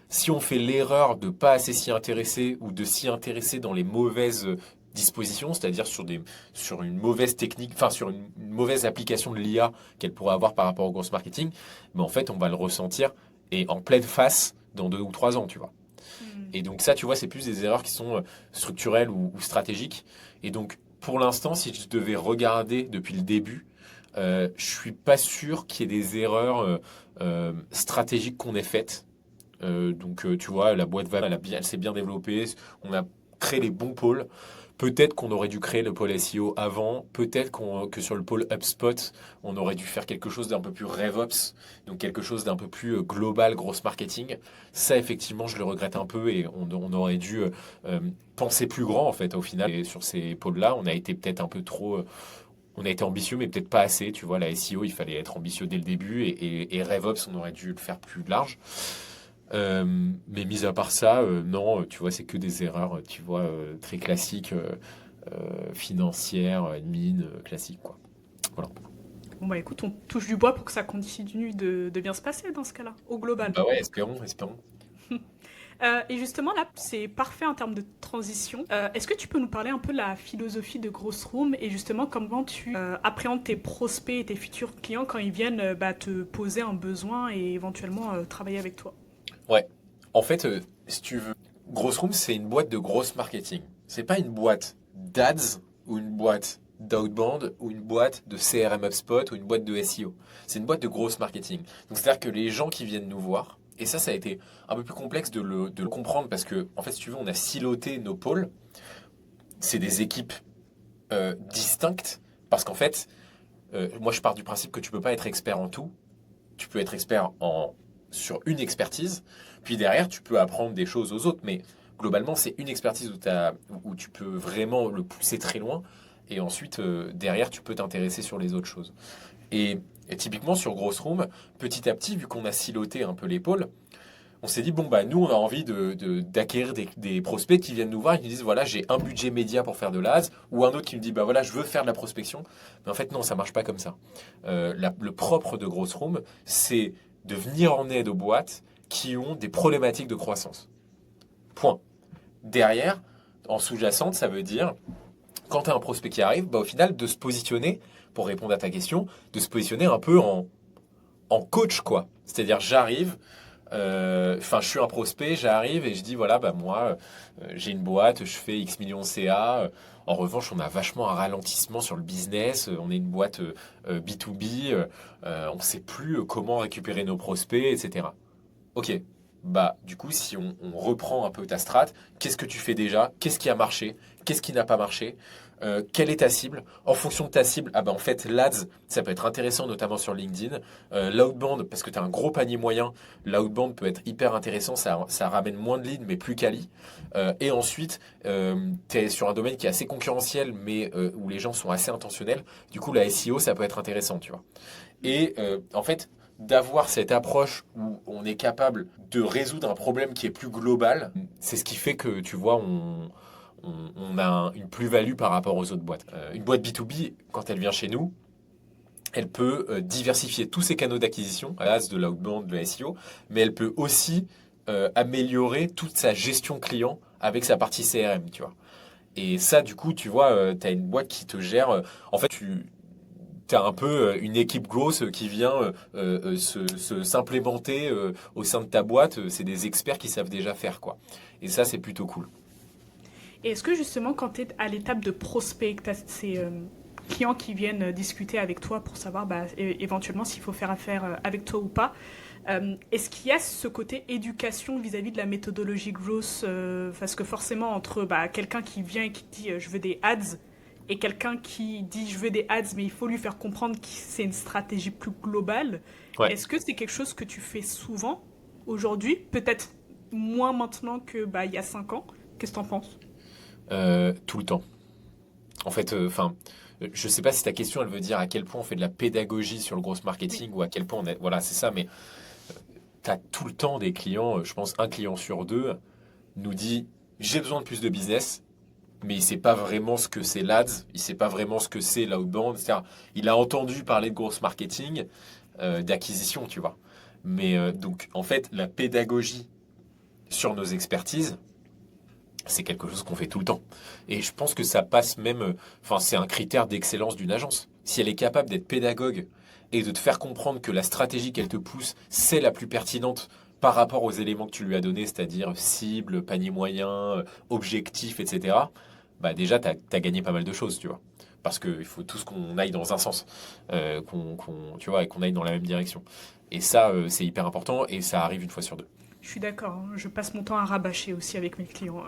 Si on fait l'erreur de pas assez s'y intéresser ou de s'y intéresser dans les mauvaises dispositions, c'est-à-dire sur une mauvaise technique, enfin sur une mauvaise application de l'IA qu'elle pourrait avoir par rapport au gross marketing, mais en fait, on va le ressentir et en pleine face dans 2 ou 3 ans, tu vois. Hmm. Et donc ça, tu vois, c'est plus des erreurs qui sont structurelles ou stratégiques. Et donc, pour l'instant, si je devais regarder depuis le début, je suis pas sûr qu'il y ait des erreurs stratégiques qu'on ait faites. Tu vois, la boîte elle s'est bien développée. On a créé les bons pôles. Peut-être qu'on aurait dû créer le pôle SEO avant. Peut-être que sur le pôle HubSpot, on aurait dû faire quelque chose d'un peu plus RevOps, donc quelque chose d'un peu plus global, gross marketing. Ça, effectivement, je le regrette un peu et on aurait dû penser plus grand, en fait, au final. Et sur ces pôles-là, on a été peut-être un peu trop. On a été ambitieux, mais peut-être pas assez. Tu vois, la SEO, il fallait être ambitieux dès le début et RevOps, on aurait dû le faire plus large. Mais mis à part ça, non, tu vois, c'est que des erreurs, tu vois, très classiques, financières, admin, classiques, quoi. Voilà. Bon, bah écoute, on touche du bois pour que ça continue de bien se passer dans ce cas-là, au global. Bah ouais, espérons, espérons. Et justement, là, c'est parfait en termes de transition. Est-ce que tu peux nous parler un peu de la philosophie de Grossroom et justement comment tu appréhendes tes prospects et tes futurs clients quand ils viennent te poser un besoin et éventuellement travailler avec toi? Ouais. En fait, si tu veux, Grossroom, c'est une boîte de gross marketing. C'est pas une boîte d'ads ou une boîte d'outbound ou une boîte de CRM HubSpot ou une boîte de SEO. C'est une boîte de gross marketing. Donc, c'est-à-dire que les gens qui viennent nous voir, et ça a été un peu plus complexe de le comprendre parce que, en fait, si tu veux, on a siloté nos pôles. C'est des équipes distinctes parce qu'en fait, moi, je pars du principe que tu peux pas être expert en tout. Tu peux être expert sur une expertise, puis derrière, tu peux apprendre des choses aux autres. Mais globalement, c'est une expertise où tu peux vraiment le pousser très loin. Et ensuite, derrière, tu peux t'intéresser sur les autres choses. Et typiquement, sur Grossroom, petit à petit, vu qu'on a siloté un peu l'épaule, on s'est dit, bon, bah, nous, on a envie d'acquérir des prospects qui viennent nous voir et qui nous disent, voilà, j'ai un budget média pour faire de l'AS, ou un autre qui me dit, bah voilà, je veux faire de la prospection. Mais en fait, non, ça marche pas comme ça. Le propre de Grossroom, c'est de venir en aide aux boîtes qui ont des problématiques de croissance. Point. Derrière, en sous-jacente, ça veut dire, quand tu as un prospect qui arrive, bah, au final, de se positionner, pour répondre à ta question, de se positionner un peu en coach, quoi. C'est-à-dire, j'arrive, enfin, je suis un prospect, j'arrive et je dis voilà, bah moi, j'ai une boîte, je fais X millions CA. En revanche, on a vachement un ralentissement sur le business. On est une boîte B2B. On ne sait plus comment récupérer nos prospects, etc. Ok. Bah, du coup, si on reprend un peu ta strat, qu'est-ce que tu fais déjà? Qu'est-ce qui a marché? Qu'est-ce qui n'a pas marché? Quelle est ta cible? En fonction de ta cible, ah bah en fait, l'ADS, ça peut être intéressant, notamment sur LinkedIn. L'outbound, parce que tu as un gros panier moyen, l'outbound peut être hyper intéressant, ça ramène moins de leads, mais plus quali. Et ensuite, tu es sur un domaine qui est assez concurrentiel, mais où les gens sont assez intentionnels. Du coup, la SEO, ça peut être intéressant, tu vois. Et en fait, d'avoir cette approche où on est capable de résoudre un problème qui est plus global, c'est ce qui fait que, tu vois, on a une plus-value par rapport aux autres boîtes. Une boîte B2B, quand elle vient chez nous, elle peut diversifier tous ses canaux d'acquisition, à base de l'outbound, de la SEO, mais elle peut aussi améliorer toute sa gestion client avec sa partie CRM, tu vois. Et ça, du coup, tu vois, tu as une boîte qui te gère. En fait, tu as un peu une équipe grosse qui vient s'implémenter au sein de ta boîte. C'est des experts qui savent déjà faire, quoi. Et ça, c'est plutôt cool. Et est-ce que justement, quand tu es à l'étape de prospect, que tu as ces clients qui viennent discuter avec toi pour savoir bah, éventuellement s'il faut faire affaire avec toi ou pas, est-ce qu'il y a ce côté éducation vis-à-vis de la méthodologie growth parce que forcément, entre bah, quelqu'un qui vient et qui dit je veux des ads et quelqu'un qui dit je veux des ads, mais il faut lui faire comprendre que c'est une stratégie plus globale, Ouais. est-ce que c'est quelque chose que tu fais souvent aujourd'hui? Peut-être moins maintenant que bah, il y a 5 ans. Qu'est-ce que tu en penses? Tout le temps. En fait, enfin, je sais pas si ta question, elle veut dire à quel point on fait de la pédagogie sur le gros Oui. marketing ou à quel point on est. Voilà, c'est ça, mais tu as tout le temps des clients, je pense un client sur deux nous dit j'ai besoin de plus de business, mais il sait pas vraiment ce que c'est l'ADS, il sait pas vraiment ce que c'est l'outbound, etc. Il a entendu parler de gross marketing, d'acquisition, tu vois. Mais donc, en fait, la pédagogie sur nos expertises, c'est quelque chose qu'on fait tout le temps. Et je pense que ça passe même, enfin, c'est un critère d'excellence d'une agence. Si elle est capable d'être pédagogue et de te faire comprendre que la stratégie qu'elle te pousse, c'est la plus pertinente par rapport aux éléments que tu lui as donnés, c'est-à-dire cible, panier moyen, objectif, etc., bah déjà, tu as gagné pas mal de choses, tu vois. Parce qu'il faut tous qu'on aille dans un sens, tu vois, et qu'on aille dans la même direction. Et ça, c'est hyper important et ça arrive une fois sur deux. Je suis d'accord, hein. Je passe mon temps à rabâcher aussi avec mes clients.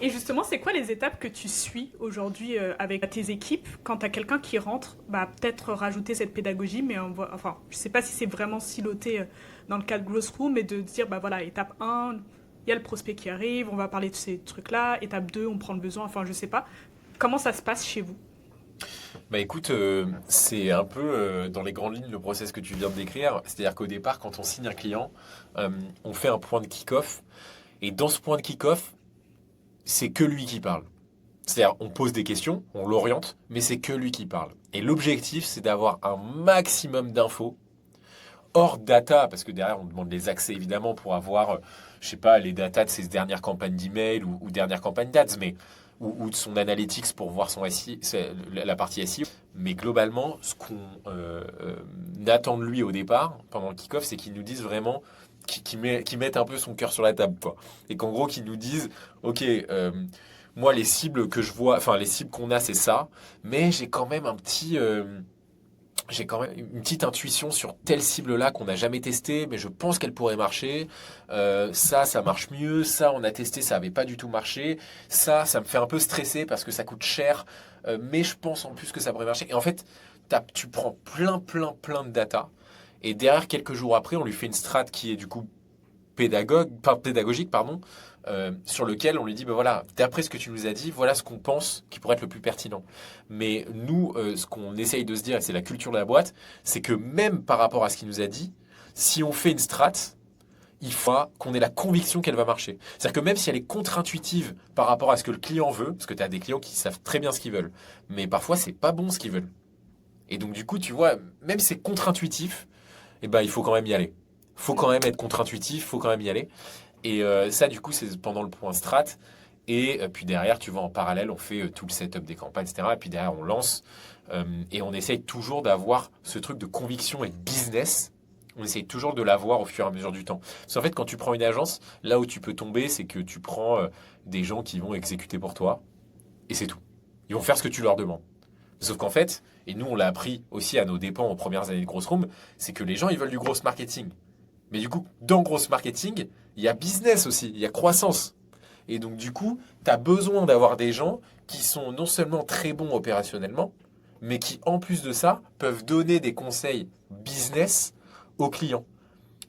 Et justement, c'est quoi les étapes que tu suis aujourd'hui avec tes équipes quand tu as quelqu'un qui rentre, bah, peut-être rajouter cette pédagogie, mais enfin, je sais pas si c'est vraiment siloté dans le cas de Growth Room, mais de dire, bah voilà, étape 1, il y a le prospect qui arrive, on va parler de ces trucs-là, étape 2, on prend le besoin, enfin, je sais pas. Comment ça se passe chez vous? Bah écoute, c'est un peu dans les grandes lignes le process que tu viens de décrire. C'est-à-dire qu'au départ, quand on signe un client, on fait un point de kick-off. Et dans ce point de kick-off, c'est que lui qui parle. C'est-à-dire, on pose des questions, on l'oriente, mais c'est que lui qui parle. Et l'objectif, c'est d'avoir un maximum d'infos hors data, parce que derrière, on demande les accès évidemment pour avoir, je sais pas, les datas de ses dernières campagnes d'email ou dernières campagnes d'ads, mais ou de son analytics pour voir son SI, la partie SEO. Mais globalement, ce qu'on attend de lui au départ, pendant le kick-off, c'est qu'il nous dise vraiment, qu'il mette un peu son cœur sur la table, quoi. Et qu'en gros, qu'il nous dise, ok, moi, les cibles que je vois, enfin, les cibles qu'on a, c'est ça, mais j'ai quand même une petite intuition sur telle cible-là qu'on n'a jamais testée, mais je pense qu'elle pourrait marcher. Ça marche mieux. Ça, on a testé, ça n'avait pas du tout marché. Ça me fait un peu stresser parce que ça coûte cher, mais je pense en plus que ça pourrait marcher. Et en fait, tu prends plein de data, et derrière, quelques jours après, on lui fait une strat qui est du coup pédagogique, pardon, sur lequel on lui dit, ben voilà, d'après ce que tu nous as dit, voilà ce qu'on pense qui pourrait être le plus pertinent. Mais nous, ce qu'on essaye de se dire, et c'est la culture de la boîte, c'est que même par rapport à ce qu'il nous a dit, si on fait une strat, il faut qu'on ait la conviction qu'elle va marcher. C'est-à-dire que même si elle est contre-intuitive par rapport à ce que le client veut, parce que tu as des clients qui savent très bien ce qu'ils veulent, mais parfois c'est pas bon ce qu'ils veulent. Et donc du coup, tu vois, même si c'est contre-intuitif, eh ben, il faut quand même y aller. Faut quand même être contre-intuitif, faut quand même y aller. Et ça, du coup, c'est pendant le point strat. Et puis derrière, tu vois, en parallèle, on fait tout le setup des campagnes, etc. Et puis derrière, on lance. Et on essaye toujours d'avoir ce truc de conviction et de business. On essaye toujours de l'avoir au fur et à mesure du temps. Parce qu'en fait, quand tu prends une agence, là où tu peux tomber, c'est que tu prends des gens qui vont exécuter pour toi. Et c'est tout. Ils vont faire ce que tu leur demandes. Sauf qu'en fait, et nous on l'a appris aussi à nos dépens aux premières années de Grosse Room, c'est que les gens ils veulent du gros marketing. Mais du coup, dans grosse marketing, il y a business aussi, il y a croissance. Et donc, du coup, tu as besoin d'avoir des gens qui sont non seulement très bons opérationnellement, mais qui, en plus de ça, peuvent donner des conseils business aux clients,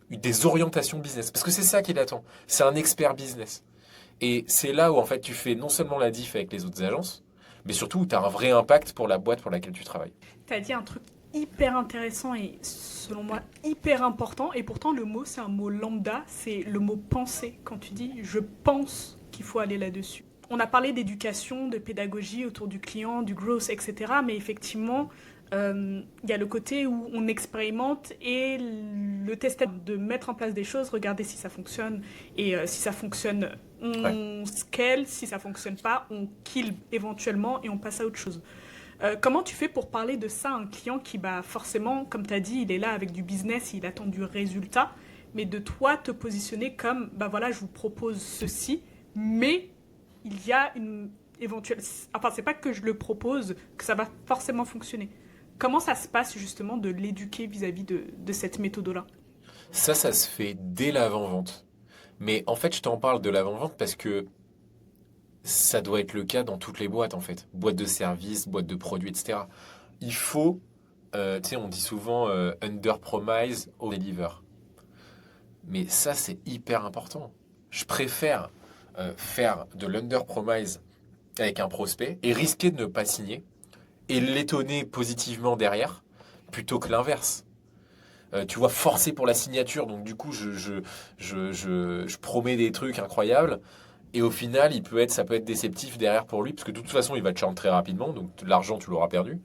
des orientations business. Parce que c'est ça qu'il attend. C'est un expert business. Et c'est là où, en fait, tu fais non seulement la diff avec les autres agences, mais surtout où tu as un vrai impact pour la boîte pour laquelle tu travailles. Tu as dit un truc hyper intéressant et selon moi hyper important, et pourtant le mot c'est un mot lambda, c'est le mot penser. Quand tu dis je pense qu'il faut aller là-dessus. On a parlé d'éducation, de pédagogie autour du client, du growth, etc. Mais effectivement, il y a le côté où on expérimente et le test de mettre en place des choses, regarder si ça fonctionne. Et si ça fonctionne, Ouais. on scale. Si ça fonctionne pas, on kill éventuellement et on passe à autre chose. Comment tu fais pour parler de ça à un client qui, bah, forcément, comme tu as dit, il est là avec du business, il attend du résultat, mais de toi te positionner comme, bah voilà, je vous propose ceci, mais il y a une éventuelle... Enfin, c'est pas que je le propose, que ça va forcément fonctionner. Comment ça se passe justement de l'éduquer vis-à-vis de cette méthode-là? Ça se fait dès l'avant-vente. Mais en fait, je t'en parle de l'avant-vente parce que ça doit être le cas dans toutes les boîtes, en fait. Boîtes de services, boîtes de produits, etc. Il faut, tu sais, on dit souvent under promise, over deliver. Mais ça, c'est hyper important. Je préfère faire de l'under promise avec un prospect et risquer de ne pas signer et l'étonner positivement derrière plutôt que l'inverse. Tu vois, forcer pour la signature, donc du coup, je promets des trucs incroyables. Et au final, ça peut être déceptif derrière pour lui, parce que de toute façon, il va te churn très rapidement, donc l'argent, tu l'auras perdu.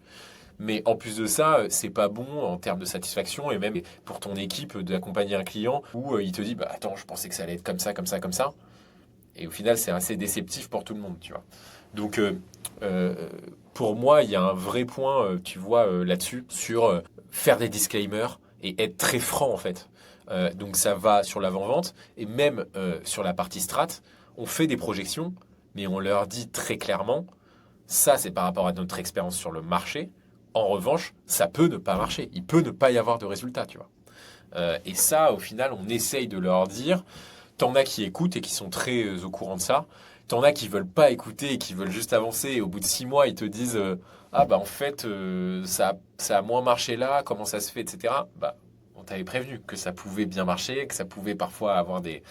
Mais en plus de ça, c'est pas bon en termes de satisfaction, et même pour ton équipe d'accompagner un client où il te dit, bah attends, je pensais que ça allait être comme ça, comme ça, comme ça. Et au final, c'est assez déceptif pour tout le monde, tu vois. Donc, euh, pour moi, il y a un vrai point, tu vois, là-dessus, sur faire des disclaimers et être très franc, en fait. Donc, ça va sur l'avant-vente et même sur la partie strat. On fait des projections, mais on leur dit très clairement, ça, c'est par rapport à notre expérience sur le marché. En revanche, ça peut ne pas marcher. Il peut ne pas y avoir de résultat, tu vois. Et ça, au final, on essaye de leur dire. T'en as qui écoutent et qui sont très au courant de ça. T'en as qui veulent pas écouter et qui veulent juste avancer. Et au bout de 6 mois, ils te disent ah bah en fait ça a moins marché là. Comment ça se fait, etc. Bah on t'avait prévenu que ça pouvait bien marcher, que ça pouvait parfois avoir des.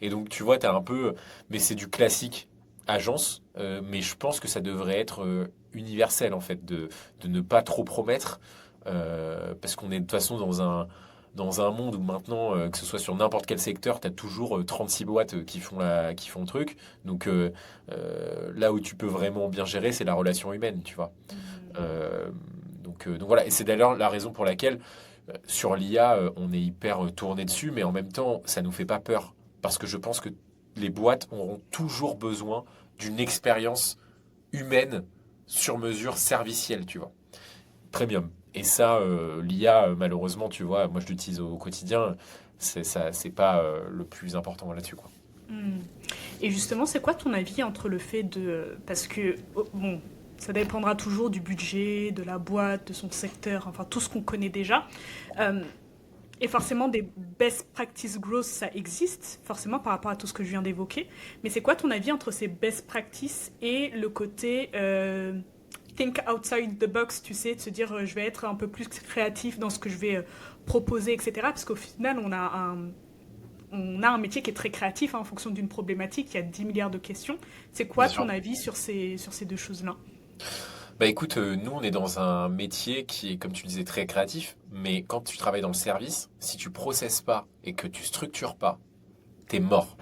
Et donc tu vois, t'as un peu. Mais c'est du classique agence. Mais je pense que ça devrait être universel en fait de ne pas trop promettre parce qu'on est de toute façon dans un monde où maintenant, que ce soit sur n'importe quel secteur, tu as toujours 36 boîtes qui font le truc. Donc là où tu peux vraiment bien gérer, c'est la relation humaine, tu vois. Euh, donc voilà, et c'est d'ailleurs la raison pour laquelle sur l'IA, on est hyper tourné dessus, mais en même temps, ça nous fait pas peur. Parce que je pense que les boîtes auront toujours besoin d'une expérience humaine sur mesure servicielle, tu vois premium. Et ça, l'IA, malheureusement, tu vois, moi je l'utilise au quotidien, c'est ça, c'est pas le plus important là-dessus, quoi. Hmm. Et justement, c'est quoi ton avis entre le fait de... Parce que, oh, bon, ça dépendra toujours du budget, de la boîte, de son secteur, enfin tout ce qu'on connaît déjà. Euh, et forcément, des best practice growth, ça existe, forcément par rapport à tout ce que je viens d'évoquer. Mais c'est quoi ton avis entre ces best practices et le côté think outside the box, tu sais, de se dire je vais être un peu plus créatif dans ce que je vais proposer, etc. Parce qu'au final, on a un métier qui est très créatif hein, en fonction d'une problématique, il y a 10 milliards de questions. C'est Bien quoi sûr. ton avis sur ces deux choses-là? Bah écoute, nous on est dans un métier qui est, comme tu le disais, très créatif, mais quand tu travailles dans le service, si tu processes pas et que tu structures pas, t'es mort,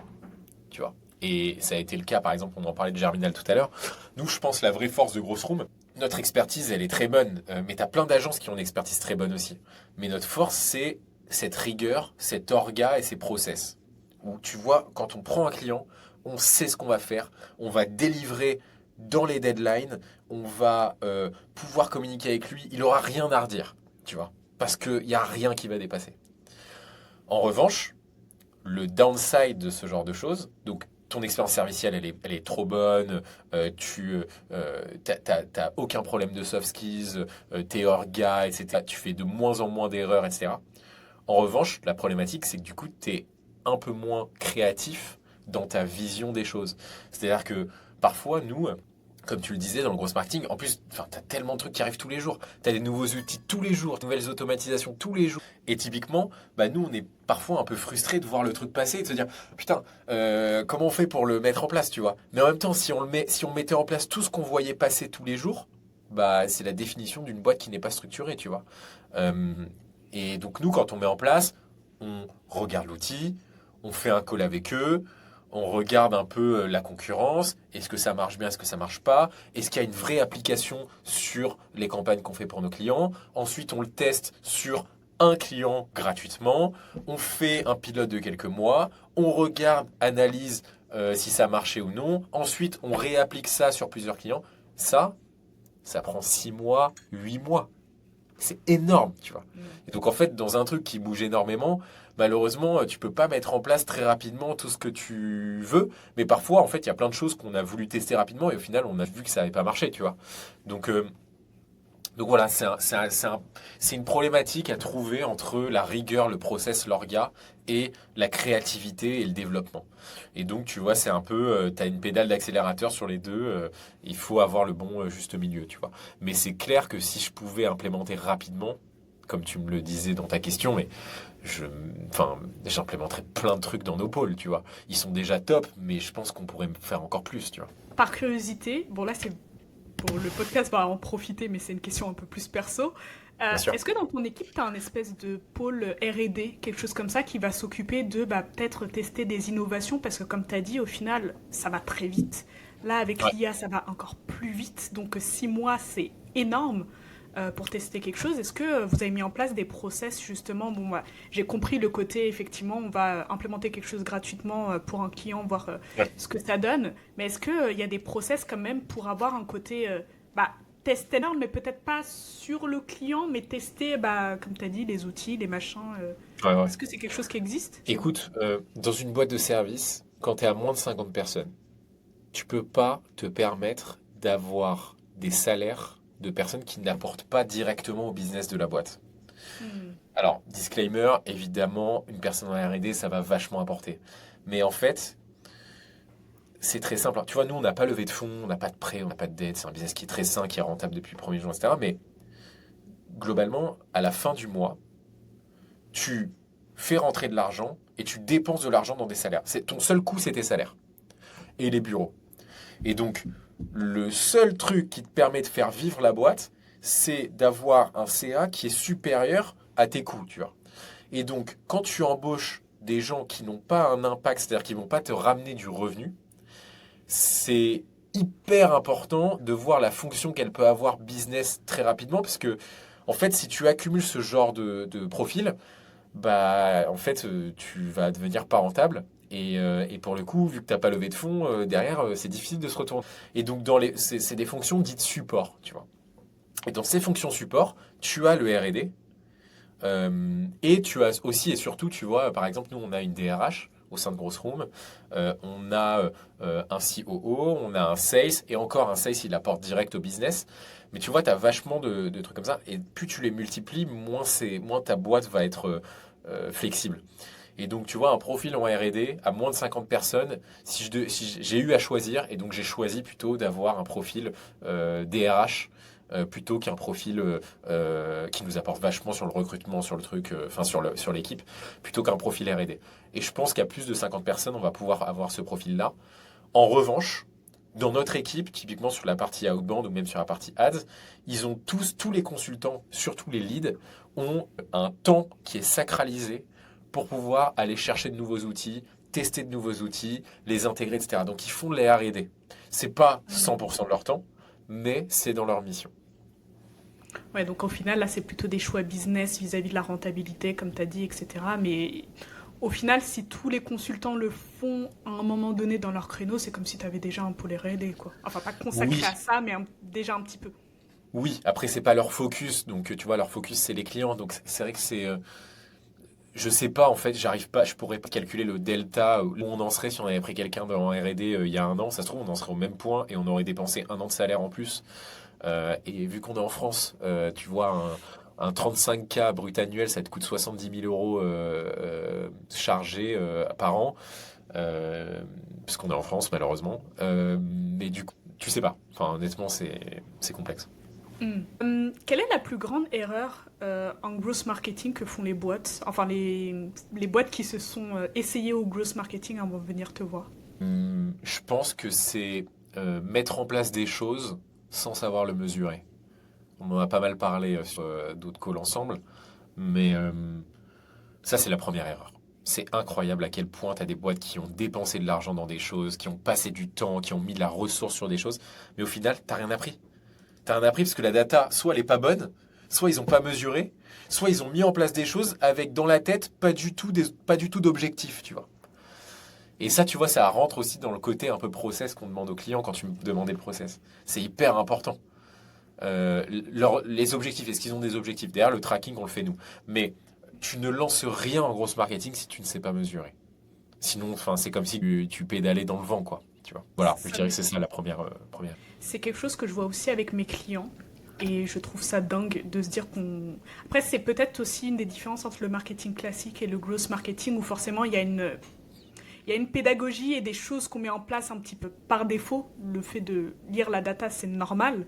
tu vois. Et ça a été le cas, par exemple, on en parlait de Germinal tout à l'heure. Nous, je pense la vraie force de Grosse Room, notre expertise, elle est très bonne, mais t'as plein d'agences qui ont une expertise très bonne aussi. Mais notre force, c'est cette rigueur, cet orga et ces process. Où tu vois, quand on prend un client, on sait ce qu'on va faire, on va délivrer dans les deadlines, on va pouvoir communiquer avec lui, il aura rien à redire, tu vois, parce qu'il n'y a rien qui va dépasser. En revanche, le downside de ce genre de choses, donc ton expérience servicielle, elle est trop bonne, tu t'as aucun problème de soft skills, t'es orga, etc. Tu fais de moins en moins d'erreurs, etc. En revanche, la problématique, c'est que du coup, tu es un peu moins créatif dans ta vision des choses. C'est-à-dire que parfois, nous, comme tu le disais dans le gros marketing, en plus, enfin, tu as tellement de trucs qui arrivent tous les jours. Tu as des nouveaux outils tous les jours, de nouvelles automatisations tous les jours. Et typiquement, bah, nous, on est parfois un peu frustrés de voir le truc passer et de se dire, putain, comment on fait pour le mettre en place, tu vois? Mais en même temps, si on mettait en place tout ce qu'on voyait passer tous les jours, bah, c'est la définition d'une boîte qui n'est pas structurée, tu vois. Euh, et donc, nous, quand on met en place, on regarde l'outil, on fait un call avec eux, on regarde un peu la concurrence, est-ce que ça marche bien, est-ce que ça marche pas, est-ce qu'il y a une vraie application sur les campagnes qu'on fait pour nos clients. Ensuite, on le teste sur un client gratuitement, on fait un pilote de quelques mois, on regarde, analyse si ça marchait ou non. Ensuite, on réapplique ça sur plusieurs clients. Ça prend 6 mois, 8 mois. C'est énorme, tu vois. Et donc en fait, dans un truc qui bouge énormément, malheureusement, tu peux pas mettre en place très rapidement tout ce que tu veux. Mais parfois, en fait, il y a plein de choses qu'on a voulu tester rapidement et au final, on a vu que ça n'avait pas marché, tu vois. Donc, euh, donc voilà, c'est une problématique à trouver entre la rigueur, le process, l'orga et la créativité et le développement. Et donc, tu vois, c'est un peu, tu as une pédale d'accélérateur sur les deux, il faut avoir le bon juste milieu, tu vois. Mais c'est clair que si je pouvais implémenter rapidement, comme tu me le disais dans ta question, mais je, enfin, j'implémenterais plein de trucs dans nos pôles, tu vois. Ils sont déjà top, mais je pense qu'on pourrait faire encore plus, tu vois. Par curiosité, bon là c'est pour le podcast va en profiter, mais c'est une question un peu plus perso. Bien sûr. Est-ce que dans ton équipe, tu as un espèce de pôle R&D, quelque chose comme ça, qui va s'occuper de peut-être tester des innovations? Parce que comme tu as dit, au final, ça va très vite. Là, avec Ouais. l'IA, ça va encore plus vite. Donc 6 mois, c'est énorme pour tester quelque chose. Est-ce que vous avez mis en place des process, justement? Bon, j'ai compris le côté, effectivement, on va implémenter quelque chose gratuitement pour un client, voir Ouais. ce que ça donne. Mais est-ce qu'il y a des process quand même pour avoir un côté bah, test énorme, mais peut-être pas sur le client, mais tester, comme tu as dit, les outils, les machins. Ouais, ouais. Est-ce que c'est quelque chose qui existe? Écoute, dans une boîte de service, quand tu es à moins de 50 personnes, tu peux pas te permettre d'avoir des salaires de personnes qui n'apportent pas directement au business de la boîte. Hmm. Alors, disclaimer, évidemment, une personne en R&D, ça va vachement apporter. Mais en fait, c'est très simple. Tu vois, nous, on n'a pas levé de fonds, on n'a pas de prêt, on n'a pas de dette. C'est un business qui est très sain, qui est rentable depuis le premier jour, etc. Mais globalement, à la fin du mois, tu fais rentrer de l'argent et tu dépenses de l'argent dans des salaires. Ton seul coût, c'est tes salaires et les bureaux. Et donc, le seul truc qui te permet de faire vivre la boîte, c'est d'avoir un CA qui est supérieur à tes coûts, tu vois. Et donc, quand tu embauches des gens qui n'ont pas un impact, c'est-à-dire qui ne vont pas te ramener du revenu, c'est hyper important de voir la fonction qu'elle peut avoir business très rapidement, parce que, en fait, si tu accumules ce genre de profil, bah, en fait, tu vas devenir pas rentable. Et pour le coup, vu que tu n'as pas levé de fonds, derrière, c'est difficile de se retourner. Et donc, c'est des fonctions dites support, tu vois. Et dans ces fonctions support, tu as le R&D, et tu as aussi et surtout, tu vois, par exemple, nous, on a une DRH au sein de Grosse Room, on a un COO, on a un sales, et encore un sales, il apporte direct au business. Mais tu vois, tu as vachement de trucs comme ça, et plus tu les multiplies, moins ta boîte va être flexible. Et donc, tu vois, un profil en R&D à moins de 50 personnes, si j'ai eu à choisir, et donc j'ai choisi plutôt d'avoir un profil DRH plutôt qu'un profil qui nous apporte vachement sur le recrutement, sur le truc, enfin sur l'équipe, plutôt qu'un profil R&D. Et je pense qu'à plus de 50 personnes, on va pouvoir avoir ce profil-là. En revanche, dans notre équipe, typiquement sur la partie outbound ou même sur la partie ads, ils ont tous les consultants, surtout les leads, ont un temps qui est sacralisé pour pouvoir aller chercher de nouveaux outils, tester de nouveaux outils, les intégrer, etc. Donc ils font les R&D. C'est pas 100% de leur temps, mais c'est dans leur mission. Ouais, donc au final, là, c'est plutôt des choix business vis-à-vis de la rentabilité, comme tu as dit, etc. Mais au final, si tous les consultants le font à un moment donné dans leur créneau, c'est comme si tu avais déjà un pôle R&D, quoi. Enfin, pas consacré à Oui, ça, mais déjà un petit peu. oui. Après, c'est pas leur focus. Donc, tu vois, leur focus, c'est les clients. Donc, c'est vrai que je sais pas, en fait, j'arrive pas, je pourrais pas calculer le delta où on en serait si on avait pris quelqu'un dans R&D il y a un an. Ça se trouve, on en serait au même point et on aurait dépensé un an de salaire en plus. Et vu qu'on est en France, tu vois, un 35K brut annuel, ça te coûte 70 000 € chargés par an, parce qu'on est en France malheureusement. Mais du coup, tu sais pas. Enfin, honnêtement, c'est complexe. Quelle est la plus grande erreur en growth marketing que font les boîtes, enfin les boîtes qui se sont essayées au growth marketing avant de venir te voir? Je pense que c'est mettre en place des choses sans savoir le mesurer. On en a pas mal parlé sur d'autres calls ensemble, mais ça, c'est la première erreur. C'est incroyable à quel point tu as des boîtes qui ont dépensé de l'argent dans des choses, qui ont passé du temps, qui ont mis de la ressource sur des choses, mais au final, t'as rien appris. T'as rien appris parce que la data, soit elle est pas bonne, soit ils ont pas mesuré, soit ils ont mis en place des choses avec dans la tête pas du tout d'objectif, tu vois. Et ça, tu vois, ça rentre aussi dans le côté un peu process qu'on demande aux clients quand tu me demandais le process. C'est hyper important. Les objectifs, est-ce qu'ils ont des objectifs? Derrière, le tracking, on le fait nous. Mais tu ne lances rien en grosse marketing si tu ne sais pas mesurer. Sinon, enfin, c'est comme si tu pédalais dans le vent, quoi. Tu vois. Voilà, je Ça, dirais que c'est ça la première. c'est quelque chose que je vois aussi avec mes clients. Et je trouve ça dingue de se dire qu'on... Après, c'est peut-être aussi une des différences entre le marketing classique et le growth marketing, où forcément, il y a une pédagogie et des choses qu'on met en place un petit peu par défaut. Le fait de lire la data, c'est normal.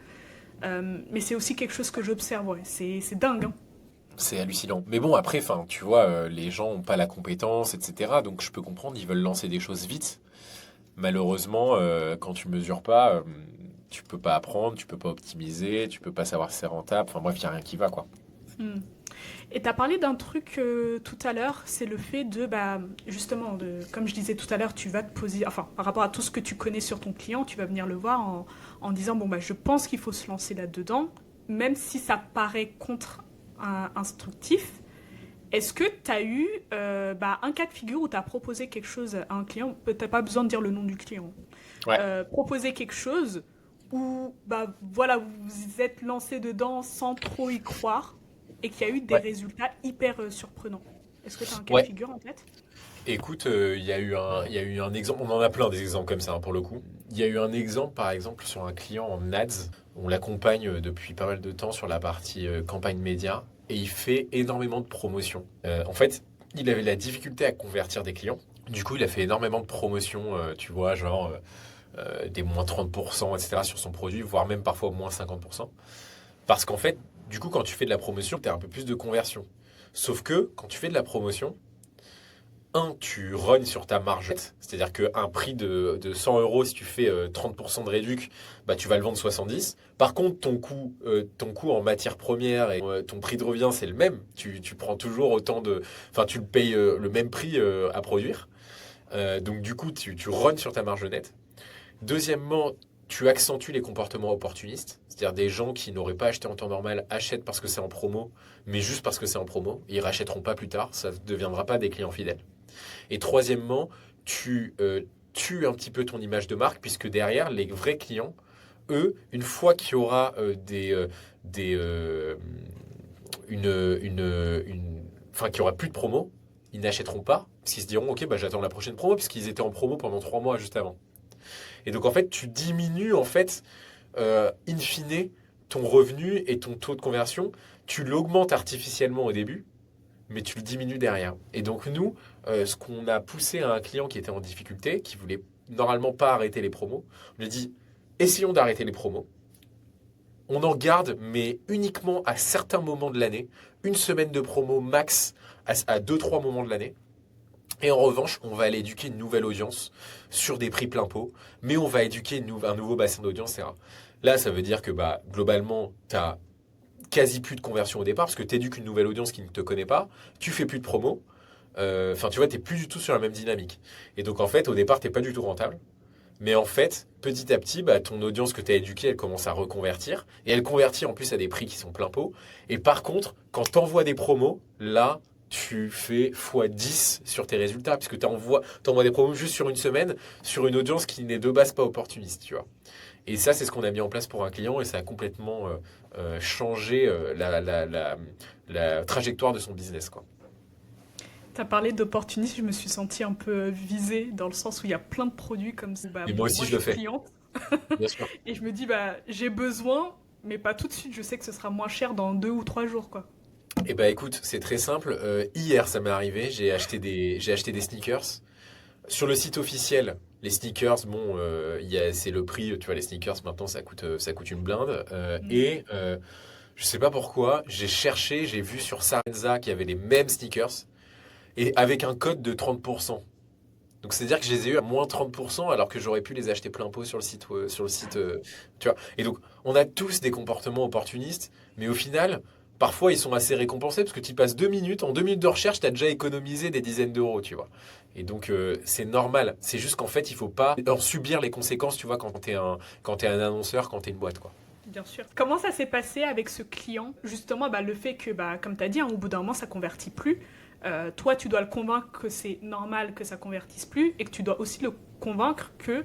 Mais c'est aussi quelque chose que j'observe, ouais. C'est dingue, hein. C'est hallucinant. Mais bon, après, enfin, tu vois, les gens n'ont pas la compétence, etc. Donc, je peux comprendre, ils veulent lancer des choses vite. Malheureusement, quand tu mesures pas, tu peux pas apprendre, tu peux pas optimiser, tu peux pas savoir si c'est rentable. Enfin, bref, il n'y a rien qui va, quoi. Hmm. Et tu as parlé d'un truc tout à l'heure, c'est le fait de, bah, justement, comme je disais tout à l'heure, tu vas te poser, enfin, par rapport à tout ce que tu connais sur ton client, tu vas venir le voir en disant, bon, bah, je pense qu'il faut se lancer là-dedans, même si ça paraît contre-instructif. Est-ce que tu as eu bah, un cas de figure où tu as proposé quelque chose à un client, t'as pas besoin de dire le nom du client, Ouais. proposer quelque chose où, bah, voilà, vous vous êtes lancé dedans sans trop y croire et qu'il y a eu des Ouais. résultats hyper surprenants. Est-ce que tu as un cas de Ouais. figure en tête? Écoute, il y a eu un exemple, on en a plein des exemples comme ça, hein, pour le coup. Il y a eu un exemple, par exemple, sur un client en ads. On l'accompagne depuis pas mal de temps sur la partie campagne média et il fait énormément de promotions. En fait, il avait la difficulté à convertir des clients. Du coup, il a fait énormément de promotions, tu vois, genre des moins 30%, etc. sur son produit, voire même parfois moins 50%. Parce qu'en fait, du coup, quand tu fais de la promotion, tu as un peu plus de conversion. Sauf que quand tu fais de la promotion, tu rognes sur ta marge. C'est-à-dire qu'un prix de 100 euros, si tu fais 30% de réduc, bah, tu vas le vendre 70. Par contre, ton coût en matière première et ton prix de revient, c'est le même. Tu prends toujours autant de... Enfin, tu le payes le même prix à produire. Donc, du coup, tu rognes sur ta marge nette. Deuxièmement, tu accentues les comportements opportunistes. C'est-à-dire des gens qui n'auraient pas acheté en temps normal achètent parce que c'est en promo, mais juste parce que c'est en promo. Ils rachèteront pas plus tard. Ça ne deviendra pas des clients fidèles. Et troisièmement, tu tues un petit peu ton image de marque, puisque derrière, les vrais clients, eux, une fois qu'il y aura des, enfin, qu'il y aura plus de promo, ils n'achèteront pas, parce qu'ils se diront, ok, bah, j'attends la prochaine promo, puisqu'ils étaient en promo pendant 3 mois juste avant. Et donc, en fait, tu diminues, en fait, in fine, ton revenu et ton taux de conversion. Tu l'augmentes artificiellement au début, mais tu le diminues derrière. Et donc nous, ce qu'on a poussé à un client qui était en difficulté, qui voulait normalement pas arrêter les promos, on lui a dit, essayons d'arrêter les promos. On en garde, mais uniquement à certains moments de l'année, une semaine de promo max à 2-3 moments de l'année. Et en revanche, on va aller éduquer une nouvelle audience sur des prix plein pot, mais on va éduquer un nouveau bassin d'audience, etc. Là, ça veut dire que bah, globalement, tu as quasi plus de conversion au départ, parce que tu éduques une nouvelle audience qui ne te connaît pas, tu fais plus de promo, enfin tu vois, tu n'es plus du tout sur la même dynamique. Et donc en fait, au départ, tu n'es pas du tout rentable. Mais en fait, petit à petit, bah, ton audience que tu as éduquée, elle commence à reconvertir. Et elle convertit en plus à des prix qui sont plein pot. Et par contre, quand tu envoies des promos, là, tu fais x10 sur tes résultats. Puisque tu envoies des promos juste sur une semaine, sur une audience qui n'est de base pas opportuniste, tu vois. Et ça, c'est ce qu'on a mis en place pour un client et ça a complètement changé la trajectoire de son business, quoi. Tu as parlé d'opportunisme, je me suis sentie un peu visée dans le sens où il y a plein de produits comme ça. Bah, Et moi aussi, moi, je je le suis fais, cliente bien sûr. et je me dis, bah, j'ai besoin, mais pas tout de suite. Je sais que ce sera moins cher dans 2 ou 3 jours, quoi. Eh ben écoute, c'est très simple. Hier, ça m'est arrivé, j'ai acheté des sneakers. Sur le site officiel, les sneakers, bon, c'est le prix, tu vois, les sneakers maintenant ça coûte une blinde. Je sais pas pourquoi, j'ai cherché, j'ai vu sur Sarenza qu'il y avait les mêmes sneakers et avec un code de 30%. Donc c'est-à-dire que je les ai eu à moins 30% alors que j'aurais pu les acheter plein pot sur le site, tu vois. Et donc on a tous des comportements opportunistes, mais au final, parfois ils sont assez récompensés parce que tu passes 2 minutes, en 2 minutes de recherche, tu as déjà économisé des dizaines d'euros, tu vois. Et donc c'est normal. C'est juste qu'en fait, il faut pas en subir les conséquences, tu vois, quand t'es un annonceur, quand t'es une boîte, quoi. Bien sûr. Comment ça s'est passé avec ce client? Justement, le fait que, comme tu as dit, au bout d'un moment, ça convertit plus. Toi, tu dois le convaincre que c'est normal que ça convertisse plus et que tu dois aussi le convaincre que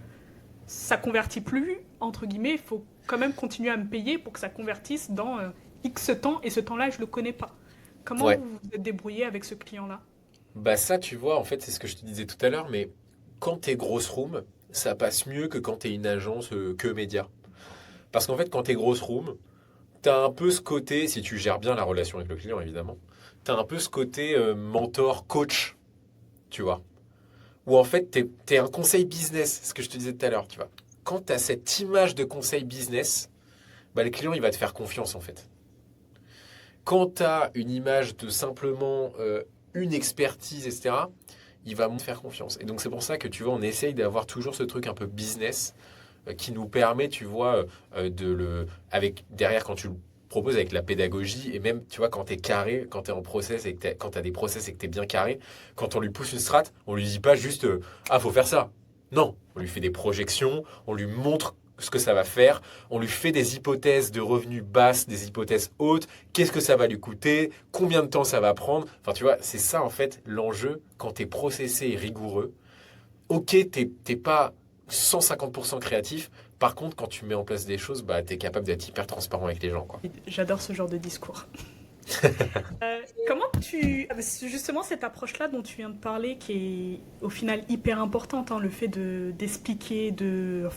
ça convertit plus, entre guillemets, il faut quand même continuer à me payer pour que ça convertisse dans X temps et ce temps-là, je le connais pas. Comment Ouais. vous vous êtes débrouillé avec ce client-là? Bah ça, tu vois, en fait, c'est ce que je te disais tout à l'heure, mais quand t'es grosse room, ça passe mieux que quand t'es une agence que média. Parce qu'en fait, quand t'es grosse room, t'as un peu ce côté, si tu gères bien la relation avec le client, évidemment, t'as un peu ce côté mentor, coach, tu vois. Où en fait, t'es un conseil business, ce que je te disais tout à l'heure, tu vois. Quand t'as cette image de conseil business, bah, le client, il va te faire confiance, en fait. Quand t'as une image de simplement une expertise, etc., il va me faire confiance. Et donc, c'est pour ça que, tu vois, on essaye d'avoir toujours ce truc un peu business qui nous permet, tu vois, avec derrière quand tu le proposes avec la pédagogie et même, tu vois, quand tu es carré, quand tu es en process et quand tu as des process et que tu es bien carré, quand on lui pousse une strat, on lui dit pas juste ah, faut faire ça. Non, on lui fait des projections, on lui montre ce que ça va faire, on lui fait des hypothèses de revenus basses, des hypothèses hautes, qu'est-ce que ça va lui coûter, combien de temps ça va prendre. Enfin, tu vois, c'est ça en fait l'enjeu quand tu es processé et rigoureux. Ok, t'es pas 150% créatif. Par contre, quand tu mets en place des choses, bah, tu es capable d'être hyper transparent avec les gens, quoi. J'adore ce genre de discours. Comment c'est justement cette approche-là dont tu viens de parler, qui est au final hyper importante, hein, le fait d'expliquer, de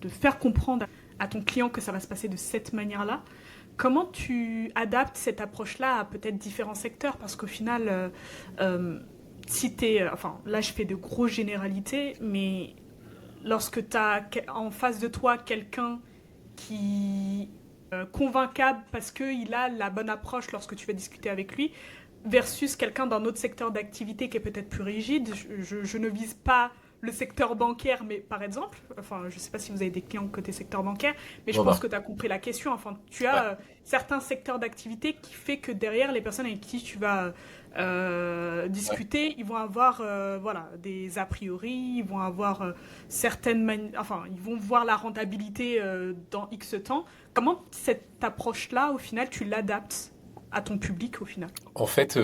faire comprendre à ton client que ça va se passer de cette manière-là. Comment tu adaptes cette approche-là à peut-être différents secteurs? Parce qu'au final, si t'es... Enfin, là, je fais de grosses généralités, mais lorsque tu as en face de toi quelqu'un qui convaincable parce qu'il a la bonne approche lorsque tu vas discuter avec lui, versus quelqu'un d'un autre secteur d'activité qui est peut-être plus rigide. Je ne vise pas le secteur bancaire, mais par exemple, enfin, je ne sais pas si vous avez des clients côté secteur bancaire, mais je pense Romain. que tu as compris la question. Enfin, tu Ouais. as certains secteurs d'activité qui fait que derrière, les personnes avec qui tu vas Ouais. discuter, ils vont avoir voilà, des a priori, ils vont avoir enfin, ils vont voir la rentabilité dans X temps. Comment cette approche-là, au final, tu l'adaptes à ton public, au final? En fait,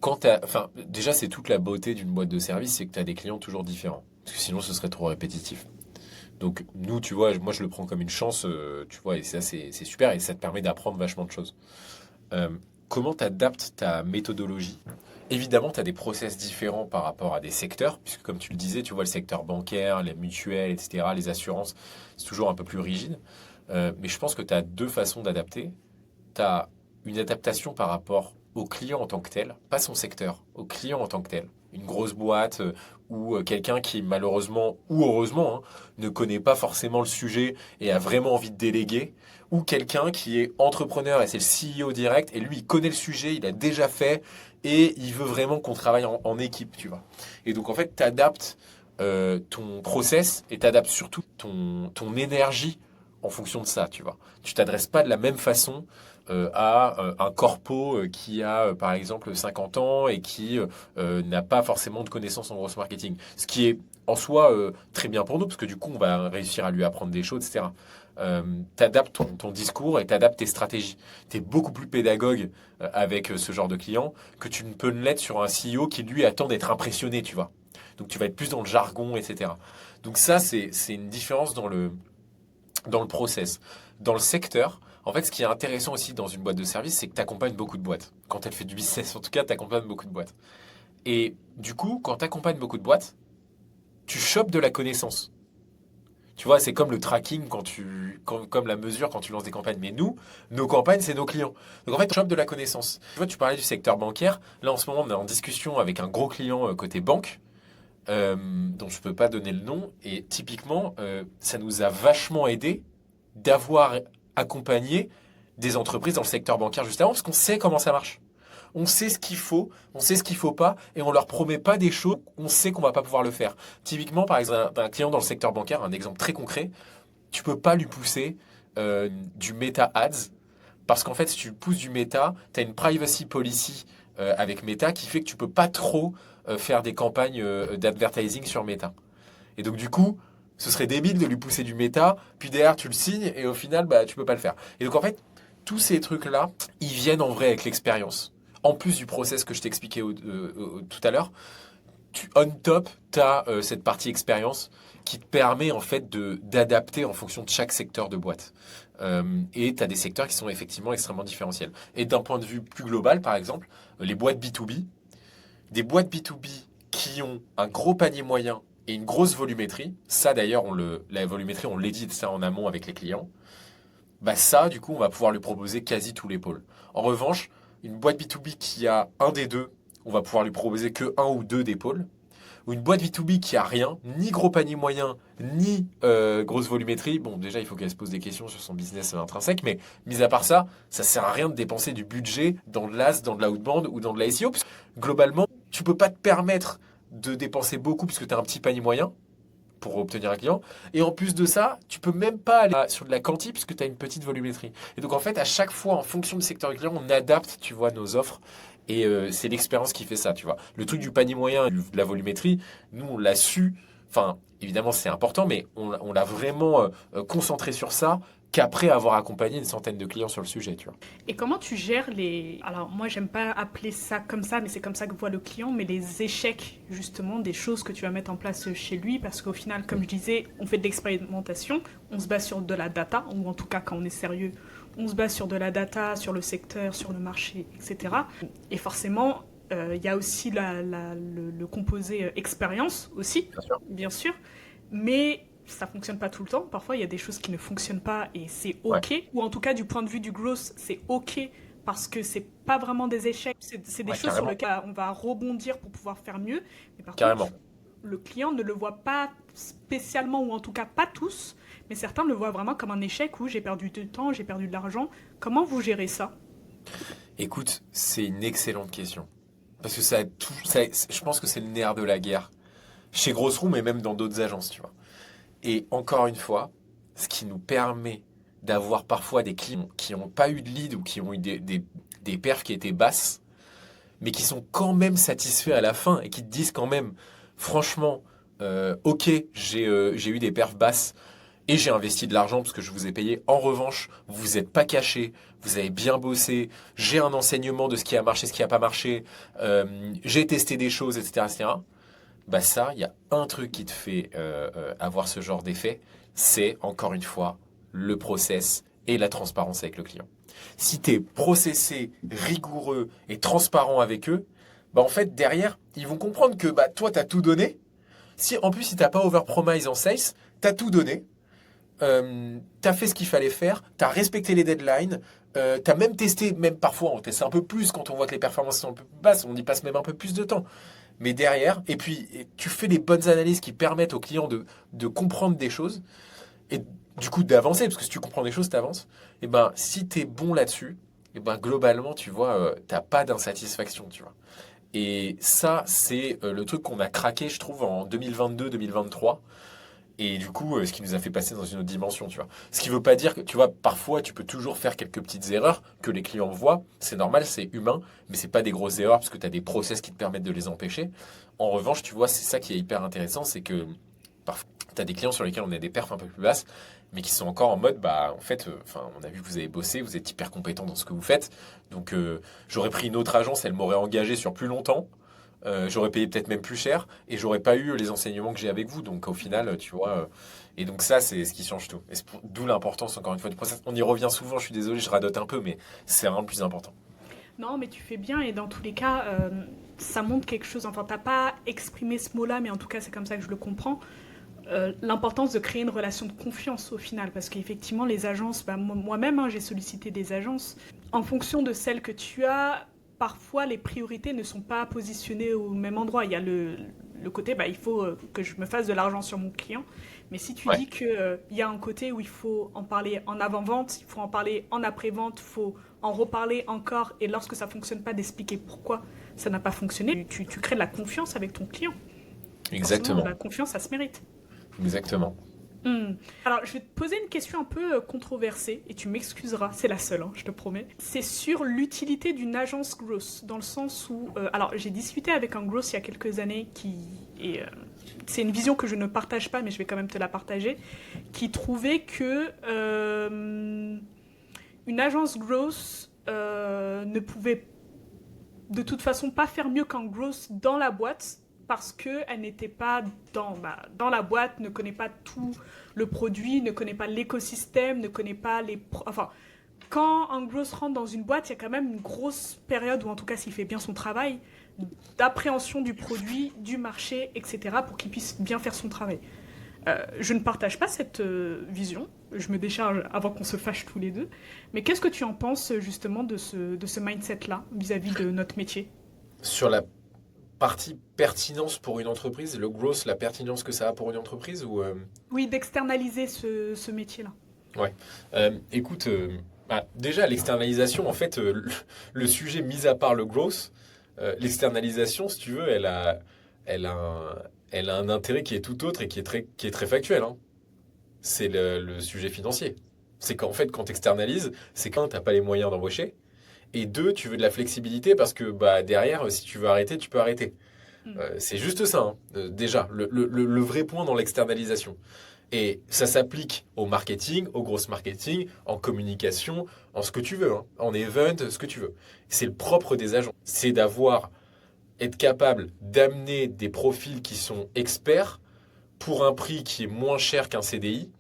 enfin, déjà, c'est toute la beauté d'une boîte de service, c'est que tu as des clients toujours différents. Parce que sinon, ce serait trop répétitif. Donc, nous, tu vois, moi, je le prends comme une chance, tu vois, et ça, c'est super, et ça te permet d'apprendre vachement de choses. Euh, Comment tu adaptes ta méthodologie? Évidemment, tu as des process différents par rapport à des secteurs, puisque comme tu le disais, tu vois, le secteur bancaire, les mutuelles, etc., les assurances, c'est toujours un peu plus rigide. Mais je pense que tu as deux façons d'adapter. Tu as une adaptation par rapport au client en tant que tel, pas son secteur, au client en tant que tel. Une grosse boîte ou quelqu'un qui malheureusement ou heureusement ne connaît pas forcément le sujet et a vraiment envie de déléguer, ou quelqu'un qui est entrepreneur et c'est le CEO direct et lui il connaît le sujet, il a déjà fait et il veut vraiment qu'on travaille en équipe, tu vois. Et donc en fait tu adaptes ton process et tu adaptes surtout ton énergie en fonction de ça, tu vois. Tu t'adresses pas de la même façon à un corpo qui a par exemple 50 ans et qui n'a pas forcément de connaissances en gross marketing. Ce qui est en soi très bien pour nous parce que du coup on va réussir à lui apprendre des choses, etc. T'adaptes ton discours et t'adaptes tes stratégies. T'es beaucoup plus pédagogue avec ce genre de client que tu ne peux l'être sur un CEO qui lui attend d'être impressionné, tu vois. Donc tu vas être plus dans le jargon, etc. Donc ça c'est une différence dans le process. Dans le secteur, en fait, ce qui est intéressant aussi dans une boîte de service, c'est que tu accompagnes beaucoup de boîtes. Quand elle fait du business, en tout cas, tu accompagnes beaucoup de boîtes. Et du coup, quand tu accompagnes beaucoup de boîtes, tu chopes de la connaissance. Tu vois, c'est comme le tracking comme la mesure quand tu lances des campagnes. Mais nous, nos campagnes, c'est nos clients. Donc en fait, on chope de la connaissance. Tu vois, tu parlais du secteur bancaire. Là, en ce moment, on est en discussion avec un gros client côté banque, dont je peux pas donner le nom. Et typiquement, ça nous a vachement aidé d'avoir accompagné des entreprises dans le secteur bancaire juste avant, parce qu'on sait comment ça marche. On sait ce qu'il faut, on sait ce qu'il faut pas, et on leur promet pas des choses, on sait qu'on va pas pouvoir le faire. Typiquement, par exemple, un client dans le secteur bancaire, un exemple très concret, tu peux pas lui pousser du Meta Ads, parce qu'en fait, si tu pousses du Meta, tu as une privacy policy avec Meta qui fait que tu peux pas trop faire des campagnes d'advertising sur Meta. Et donc du coup, ce serait débile de lui pousser du Meta, puis derrière tu le signes, et au final, bah, tu peux pas le faire. Et donc en fait, tous ces trucs-là, ils viennent en vrai avec l'expérience. En plus du process que je t'expliquais tout à l'heure, on top, tu as cette partie expérience qui te permet en fait d'adapter en fonction de chaque secteur de boîte. Et tu as des secteurs qui sont effectivement extrêmement différentiels. Et d'un point de vue plus global, par exemple, les boîtes B2B, des boîtes B2B qui ont un gros panier moyen et une grosse volumétrie, ça d'ailleurs, la volumétrie, on l'édite ça en amont avec les clients, bah ça, du coup, on va pouvoir lui proposer quasi tous les pôles. En revanche, une boîte B2B qui a un des deux, on va pouvoir lui proposer que un ou deux des pôles. Ou une boîte B2B qui a rien, ni gros panier moyen, ni grosse volumétrie, bon déjà il faut qu'elle se pose des questions sur son business intrinsèque, mais mis à part ça, ça sert à rien de dépenser du budget dans de l'AS, dans de la outbound ou dans de la SEO, parce que globalement, tu peux pas te permettre de dépenser beaucoup puisque tu as un petit panier moyen pour obtenir un client. Et en plus de ça, tu peux même pas aller sur de la quanti puisque tu as une petite volumétrie. Et donc en fait, à chaque fois, en fonction du secteur du client, on adapte, tu vois, nos offres. Et c'est l'expérience qui fait ça, tu vois. Le truc du panier moyen, de la volumétrie, nous, on l'a su. Enfin, évidemment, c'est important, mais on l'a vraiment concentré sur ça qu'après avoir accompagné une centaine de clients sur le sujet, tu vois. Et comment tu gères les... Alors moi j'aime pas appeler ça comme ça, mais c'est comme ça que voit le client, mais les échecs justement des choses que tu vas mettre en place chez lui, parce qu'au final, comme je disais, on fait de l'expérimentation, on se base sur de la data, ou en tout cas quand on est sérieux, on se base sur de la data, sur le secteur, sur le marché, etc. Et forcément, il y a aussi le composé expérience aussi, Bien sûr. bien sûr, mais ça fonctionne pas tout le temps. Parfois, il y a des choses qui ne fonctionnent pas et c'est Ouais, OK. Ou en tout cas, du point de vue du growth, c'est OK parce que c'est pas vraiment des échecs. C'est des ouais, choses sur carrément. lesquelles on va rebondir pour pouvoir faire mieux. Mais par contre, Carrément. le client ne le voit pas spécialement, ou en tout cas pas tous, mais certains le voient vraiment comme un échec où j'ai perdu du temps, j'ai perdu de l'argent. Comment vous gérez ça? Écoute, c'est une excellente question. Parce que je pense que c'est le nerf de la guerre. Chez Grossroom et même dans d'autres agences, tu vois. Et encore une fois, ce qui nous permet d'avoir parfois des clients qui n'ont pas eu de lead ou qui ont eu des perfs qui étaient basses, mais qui sont quand même satisfaits à la fin et qui te disent quand même, franchement, ok, j'ai eu des perfs basses et j'ai investi de l'argent parce que je vous ai payé. En revanche, vous n'êtes pas caché, vous avez bien bossé, j'ai un enseignement de ce qui a marché, ce qui n'a pas marché, j'ai testé des choses, etc., etc. Bah ça, il y a un truc qui te fait avoir ce genre d'effet, c'est encore une fois le process et la transparence avec le client. Si tu es processé, rigoureux et transparent avec eux, bah en fait derrière, ils vont comprendre que bah toi tu as tout donné. Si en plus si t'as pas overpromise en sales, tu as tout donné. Tu as fait ce qu'il fallait faire, tu as respecté les deadlines, tu as même testé, même parfois on teste un peu plus quand on voit que les performances sont un peu basses, on y passe même un peu plus de temps. Mais derrière, et puis tu fais les bonnes analyses qui permettent aux clients de comprendre des choses et du coup d'avancer, parce que si tu comprends des choses, tu avances. Et ben si tu es bon là-dessus, et ben globalement, tu vois, t'as pas d'insatisfaction, tu vois. Et ça, c'est le truc qu'on a craqué, je trouve, en 2022-2023. Et du coup, ce qui nous a fait passer dans une autre dimension, tu vois. Ce qui veut pas dire que, tu vois, parfois, tu peux toujours faire quelques petites erreurs que les clients voient. C'est normal, c'est humain, mais c'est pas des grosses erreurs parce que tu as des process qui te permettent de les empêcher. En revanche, tu vois, c'est ça qui est hyper intéressant, c'est que parfois, tu as des clients sur lesquels on a des perfs un peu plus basses, mais qui sont encore en mode, bah, en fait, enfin, on a vu que vous avez bossé, vous êtes hyper compétent dans ce que vous faites. Donc, j'aurais pris une autre agence, elle m'aurait engagé sur plus longtemps. J'aurais payé peut-être même plus cher et j'aurais pas eu les enseignements que j'ai avec vous. Donc au final, tu vois, et donc ça, c'est ce qui change tout. Et d'où l'importance, encore une fois, du process. On y revient souvent, je suis désolé, je radote un peu, mais c'est vraiment le plus important. Non, mais tu fais bien et dans tous les cas, ça montre quelque chose. Enfin, t'as pas exprimé ce mot-là, mais en tout cas, c'est comme ça que je le comprends. l'importance de créer une relation de confiance au final, parce qu'effectivement les agences, moi-même j'ai sollicité des agences, en fonction de celles que tu as, parfois les priorités ne sont pas positionnées au même endroit. Il y a le côté, il faut que je me fasse de l'argent sur mon client, mais si tu Ouais. dis qu'il y a un côté où il faut en parler en avant-vente, il faut en parler en après-vente, il faut en reparler encore, et lorsque ça ne fonctionne pas, d'expliquer pourquoi ça n'a pas fonctionné, tu crées de la confiance avec ton client. Et forcément, Exactement. la confiance, ça se mérite. Exactement. Hmm. Alors, je vais te poser une question un peu controversée, et tu m'excuseras, c'est la seule, hein, je te promets. C'est sur l'utilité d'une agence growth, dans le sens où... alors, j'ai discuté avec un growth il y a quelques années qui... est, c'est une vision que je ne partage pas, mais je vais quand même te la partager, qui trouvait que une agence growth ne pouvait de toute façon pas faire mieux qu'un growth dans la boîte, parce qu'elle n'était pas dans la boîte, ne connaît pas tout le produit, ne connaît pas l'écosystème, ne connaît pas enfin, quand un growth rentre dans une boîte, il y a quand même une grosse période, ou en tout cas s'il fait bien son travail, d'appréhension du produit, du marché, etc., pour qu'il puisse bien faire son travail. Je ne partage pas cette vision, je me décharge avant qu'on se fâche tous les deux, mais qu'est-ce que tu en penses justement de ce mindset-là vis-à-vis de notre métier? Sur la partie pertinence pour une entreprise, le growth, la pertinence que ça a pour une entreprise ou Oui, d'externaliser ce métier-là. ouais. Écoute, déjà l'externalisation, en fait, le sujet mis à part le growth, l'externalisation, si tu veux, elle a elle a un intérêt qui est tout autre et qui est très factuel, hein. C'est le sujet financier. C'est qu'en fait, quand tu externalises, c'est qu'un, t'as pas les moyens d'embaucher, et deux, tu veux de la flexibilité parce que bah, derrière, si tu veux arrêter, tu peux arrêter. Mm. C'est juste ça, hein. Déjà, le vrai point dans l'externalisation. Et ça s'applique au marketing, au gros marketing, en communication, en ce que tu veux, hein, en event, ce que tu veux. C'est le propre des agents. C'est être capable d'amener des profils qui sont experts pour un prix qui est moins cher qu'un CDI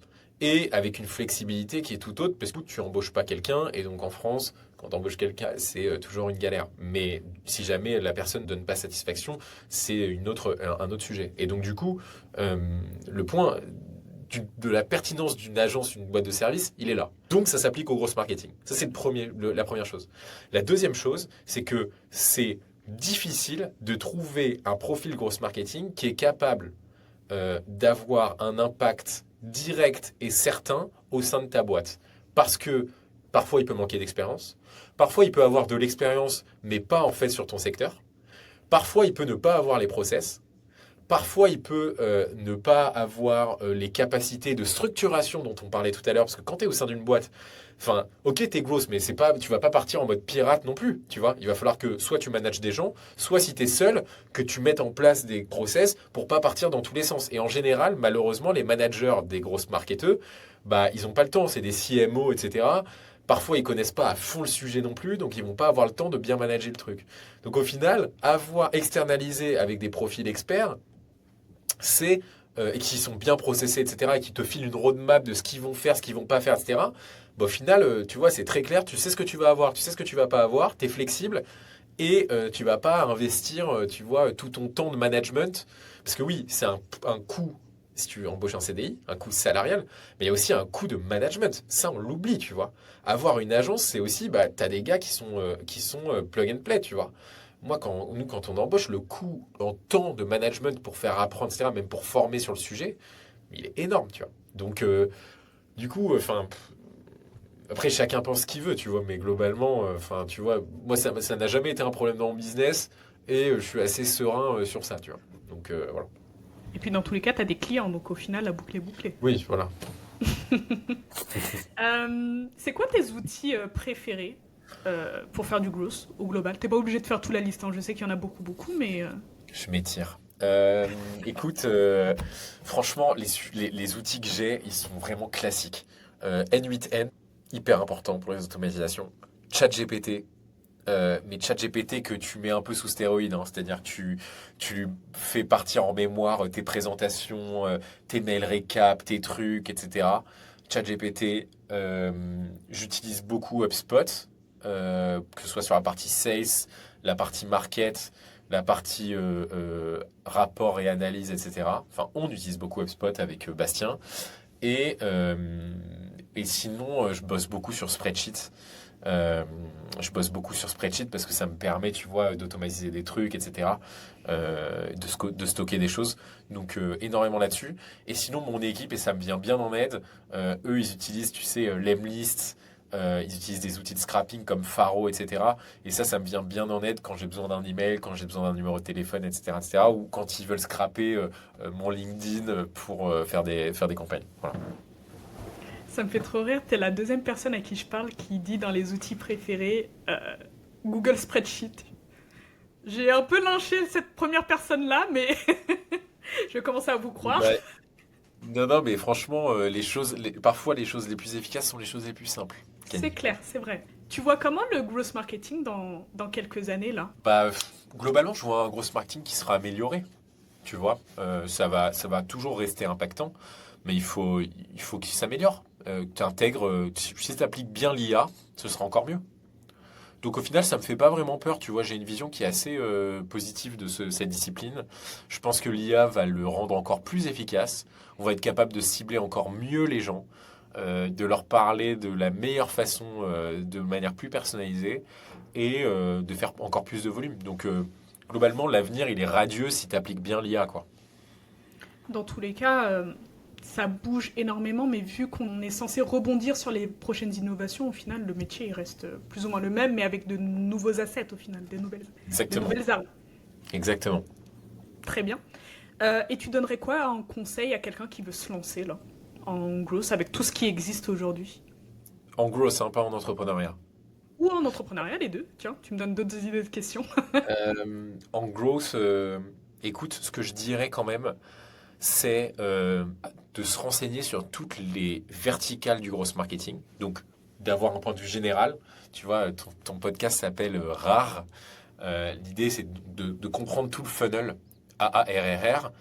et avec une flexibilité qui est tout autre parce que tu embauches pas quelqu'un et donc en France, quand tu embauches quelqu'un, c'est toujours une galère. Mais si jamais la personne ne donne pas satisfaction, c'est un autre sujet. Et donc du coup, euh, le point de la pertinence d'une agence, une boîte de service, il est là. Donc ça s'applique au gros marketing. Ça c'est la première chose. La deuxième chose, c'est que c'est difficile de trouver un profil gros marketing qui est capable d'avoir un impact direct et certain au sein de ta boîte. Parce que parfois il peut manquer d'expérience, parfois il peut avoir de l'expérience mais pas en fait sur ton secteur, parfois il peut ne pas avoir les process, parfois il peut ne pas avoir les capacités de structuration dont on parlait tout à l'heure, parce que quand tu es au sein d'une boîte, enfin, ok, t'es grosse, mais c'est pas, tu vas pas partir en mode pirate non plus, tu vois. Il va falloir que soit tu manages des gens, soit si t'es seul, que tu mettes en place des process pour pas partir dans tous les sens. Et en général, malheureusement, les managers des grosses marketeurs, bah, ils ont pas le temps, c'est des CMO, etc. Parfois, ils connaissent pas à fond le sujet non plus, donc ils vont pas avoir le temps de bien manager le truc. Donc au final, avoir externalisé avec des profils experts, c'est et qui sont bien processés, etc., et qui te filent une roadmap de ce qu'ils vont faire, ce qu'ils vont pas faire, etc., bah, au final, tu vois, c'est très clair, tu sais ce que tu vas avoir, tu sais ce que tu vas pas avoir, tu es flexible, et tu vas pas investir, tu vois, tout ton temps de management, parce que oui, c'est un coût, si tu embauches un CDI, un coût salarial, mais il y a aussi un coût de management, ça on l'oublie, tu vois. Avoir une agence, c'est aussi, bah, tu as des gars qui sont plug and play, tu vois. Moi, quand on embauche, le coût en temps de management pour faire apprendre, etc., même pour former sur le sujet, il est énorme, tu vois. Donc, du coup, enfin, après, chacun pense ce qu'il veut, tu vois, mais globalement, enfin, tu vois, moi, ça n'a jamais été un problème dans mon business et je suis assez serein sur ça, tu vois. Donc, voilà. Et puis dans tous les cas, tu as des clients, donc au final, la boucle est bouclée. Oui, voilà. C'est quoi tes outils préférés pour faire du growth au global? T'es pas obligé de faire toute la liste, hein. Je sais qu'il y en a beaucoup, beaucoup, mais... Je m'étire. Écoute, franchement, les outils que j'ai, ils sont vraiment classiques. N8N, hyper important pour les automatisations. ChatGPT, mais ChatGPT que tu mets un peu sous stéroïde, hein, c'est-à-dire que tu fais partir en mémoire tes présentations, tes mails récap, tes trucs, etc. ChatGPT, j'utilise beaucoup HubSpot, que ce soit sur la partie sales, la partie market. la partie rapport et analyse, etc. Enfin, on utilise beaucoup HubSpot avec Bastien. Et, euh, et sinon, je bosse beaucoup sur Spreadsheet. Euh, je bosse beaucoup sur Spreadsheet parce que ça me permet, tu vois, d'automatiser des trucs, etc. De stocker des choses. Donc, énormément là-dessus. Et sinon, mon équipe, et ça me vient bien en aide, eux, ils utilisent, tu sais, Lemlist. Ils utilisent des outils de scrapping comme Faro, etc. Et ça me vient bien en aide quand j'ai besoin d'un email, quand j'ai besoin d'un numéro de téléphone, etc., etc. Ou quand ils veulent scraper mon LinkedIn pour faire des campagnes. Voilà. Ça me fait trop rire, t'es la deuxième personne à qui je parle qui dit dans les outils préférés Google Spreadsheet. J'ai un peu lynché cette première personne-là, mais je vais commencer à vous croire. Bah, non, non, mais franchement, parfois les choses les plus efficaces sont les choses les plus simples, C'est Camille. clair, c'est vrai. Tu vois comment le growth marketing dans quelques années là? Bah, globalement, je vois un gros marketing qui sera amélioré, tu vois. Ça va toujours rester impactant, mais il faut qu'il s'améliore. Si tu appliques bien l'IA, ce sera encore mieux. Donc au final, ça me fait pas vraiment peur, tu vois. J'ai une vision qui est assez positive de cette discipline. Je pense que l'IA va le rendre encore plus efficace. On va être capable de cibler encore mieux les gens, de leur parler de la meilleure façon, de manière plus personnalisée, et de faire encore plus de volume. Donc globalement, l'avenir, il est radieux si tu appliques bien l'IA, quoi. Dans tous les cas, ça bouge énormément, mais vu qu'on est censé rebondir sur les prochaines innovations, au final, le métier il reste plus ou moins le même, mais avec de nouveaux assets au final, des Exactement. nouvelles armes. Exactement. Très bien. Et tu donnerais quoi en conseil à quelqu'un qui veut se lancer là, en growth, avec tout ce qui existe aujourd'hui? En gros, c'est pas en entrepreneuriat. Ou en entrepreneuriat, les deux. Tiens, tu me donnes d'autres idées de questions. En growth, écoute, ce que je dirais quand même, c'est de se renseigner sur toutes les verticales du growth marketing. Donc, d'avoir un point de vue général. Tu vois, ton podcast s'appelle RAR. L'idée, c'est de comprendre tout le funnel, AARRR,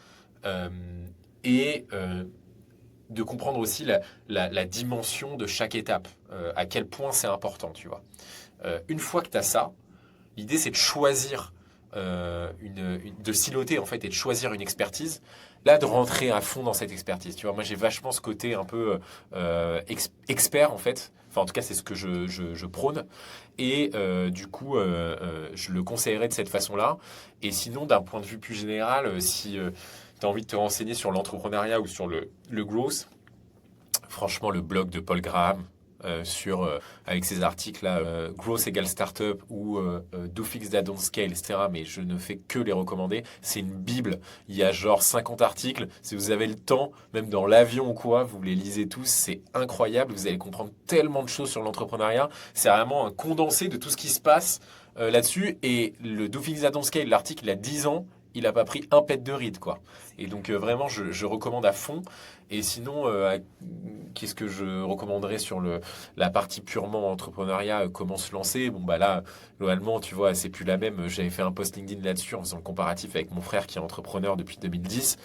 euh, et de comprendre aussi la dimension de chaque étape, à quel point c'est important, tu vois. Une fois que tu as ça, l'idée, c'est de choisir de siloter en fait et de choisir une expertise. Là, de rentrer à fond dans cette expertise. Tu vois, moi, j'ai vachement ce côté un peu expert en fait. Enfin, en tout cas, c'est ce que je prône. Et du coup, je le conseillerais de cette façon-là. Et sinon, d'un point de vue plus général, si tu as envie de te renseigner sur l'entrepreneuriat ou sur le growth, franchement, le blog de Paul Graham avec ses articles là, Growth égale Startup ou Do Fix That Don't Scale, etc. Mais je ne fais que les recommander. C'est une bible. Il y a genre 50 articles. Si vous avez le temps, même dans l'avion ou quoi, vous les lisez tous. C'est incroyable. Vous allez comprendre tellement de choses sur l'entrepreneuriat. C'est vraiment un condensé de tout ce qui se passe là-dessus. Et le Do Fix That Don't Scale, l'article, il a 10 ans. Il n'a pas pris un pet de ride, quoi. Et donc vraiment, je recommande à fond. Et sinon, qu'est-ce que je recommanderais sur la partie purement entrepreneuriat, comment se lancer? Bon, bah là, globalement, tu vois, c'est plus la même. J'avais fait un post LinkedIn là-dessus en faisant le comparatif avec mon frère qui est entrepreneur depuis 2010.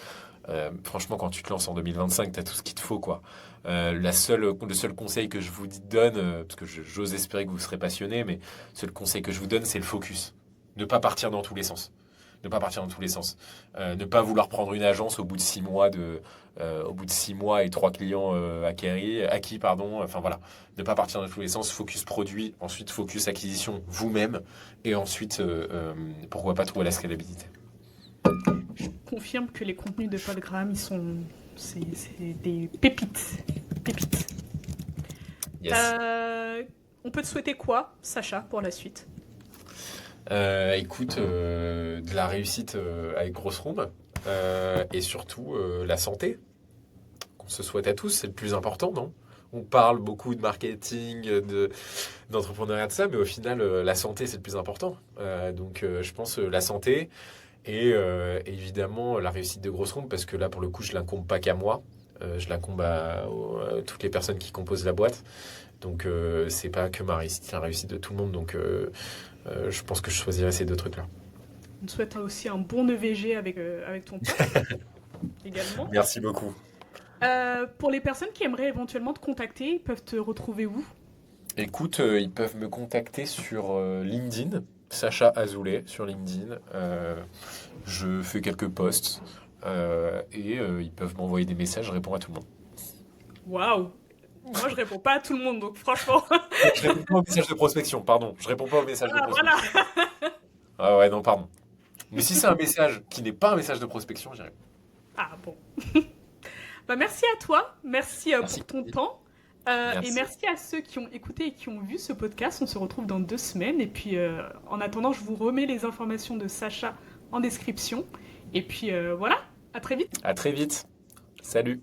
Franchement, quand tu te lances en 2025, tu as tout ce qu'il te faut, quoi. Le seul conseil que je vous donne, parce que j'ose espérer que vous serez passionné, mais le seul conseil que je vous donne, c'est le focus. Ne pas partir dans tous les sens. Ne pas partir dans tous les sens. Ne pas vouloir prendre une agence au bout de 6 mois et 3 clients acquis, pardon. Enfin voilà, ne pas partir dans tous les sens. Focus produit, ensuite focus acquisition vous-même, et ensuite pourquoi pas trouver la scalabilité. Je confirme que les contenus de Paul Graham, c'est des pépites. Pépites. Yes. On peut te souhaiter quoi, Sacha, pour la suite? Écoute, de la réussite avec grosse ronde, et surtout la santé qu'on se souhaite à tous, c'est le plus important, non? On parle beaucoup de marketing, d'entrepreneuriat, de ça, mais au final, la santé, c'est le plus important. Donc, je pense la santé et évidemment la réussite de grosse ronde, parce que là, pour le coup, je l'incombe pas qu'à moi. Je l'incombe à toutes les personnes qui composent la boîte. Donc, c'est pas que ma réussite, c'est la réussite de tout le monde. Donc, je pense que je choisirais ces deux trucs-là. On te souhaite aussi un bon EVG avec ton pote également. Merci beaucoup. Pour les personnes qui aimeraient éventuellement te contacter, ils peuvent te retrouver où? Écoute, ils peuvent me contacter sur LinkedIn. Sacha Azoulay sur LinkedIn. Je fais quelques posts ils peuvent m'envoyer des messages, je réponds à tout le monde. Waouh! Moi, je réponds pas à tout le monde, donc franchement. Je réponds pas aux messages de prospection, pardon. Je réponds pas aux messages de Ah, voilà. prospection. Ah ouais, non, pardon. Mais si c'est un message qui n'est pas un message de prospection, j'y réponds. Ah bon. Bah, merci à toi, merci Merci. pour ton temps. Et Merci. merci à ceux qui ont écouté et qui ont vu ce podcast. On se retrouve dans 2 semaines. Et puis, en attendant, je vous remets les informations de Sacha en description. Et puis, voilà, à très vite. À très vite. Salut.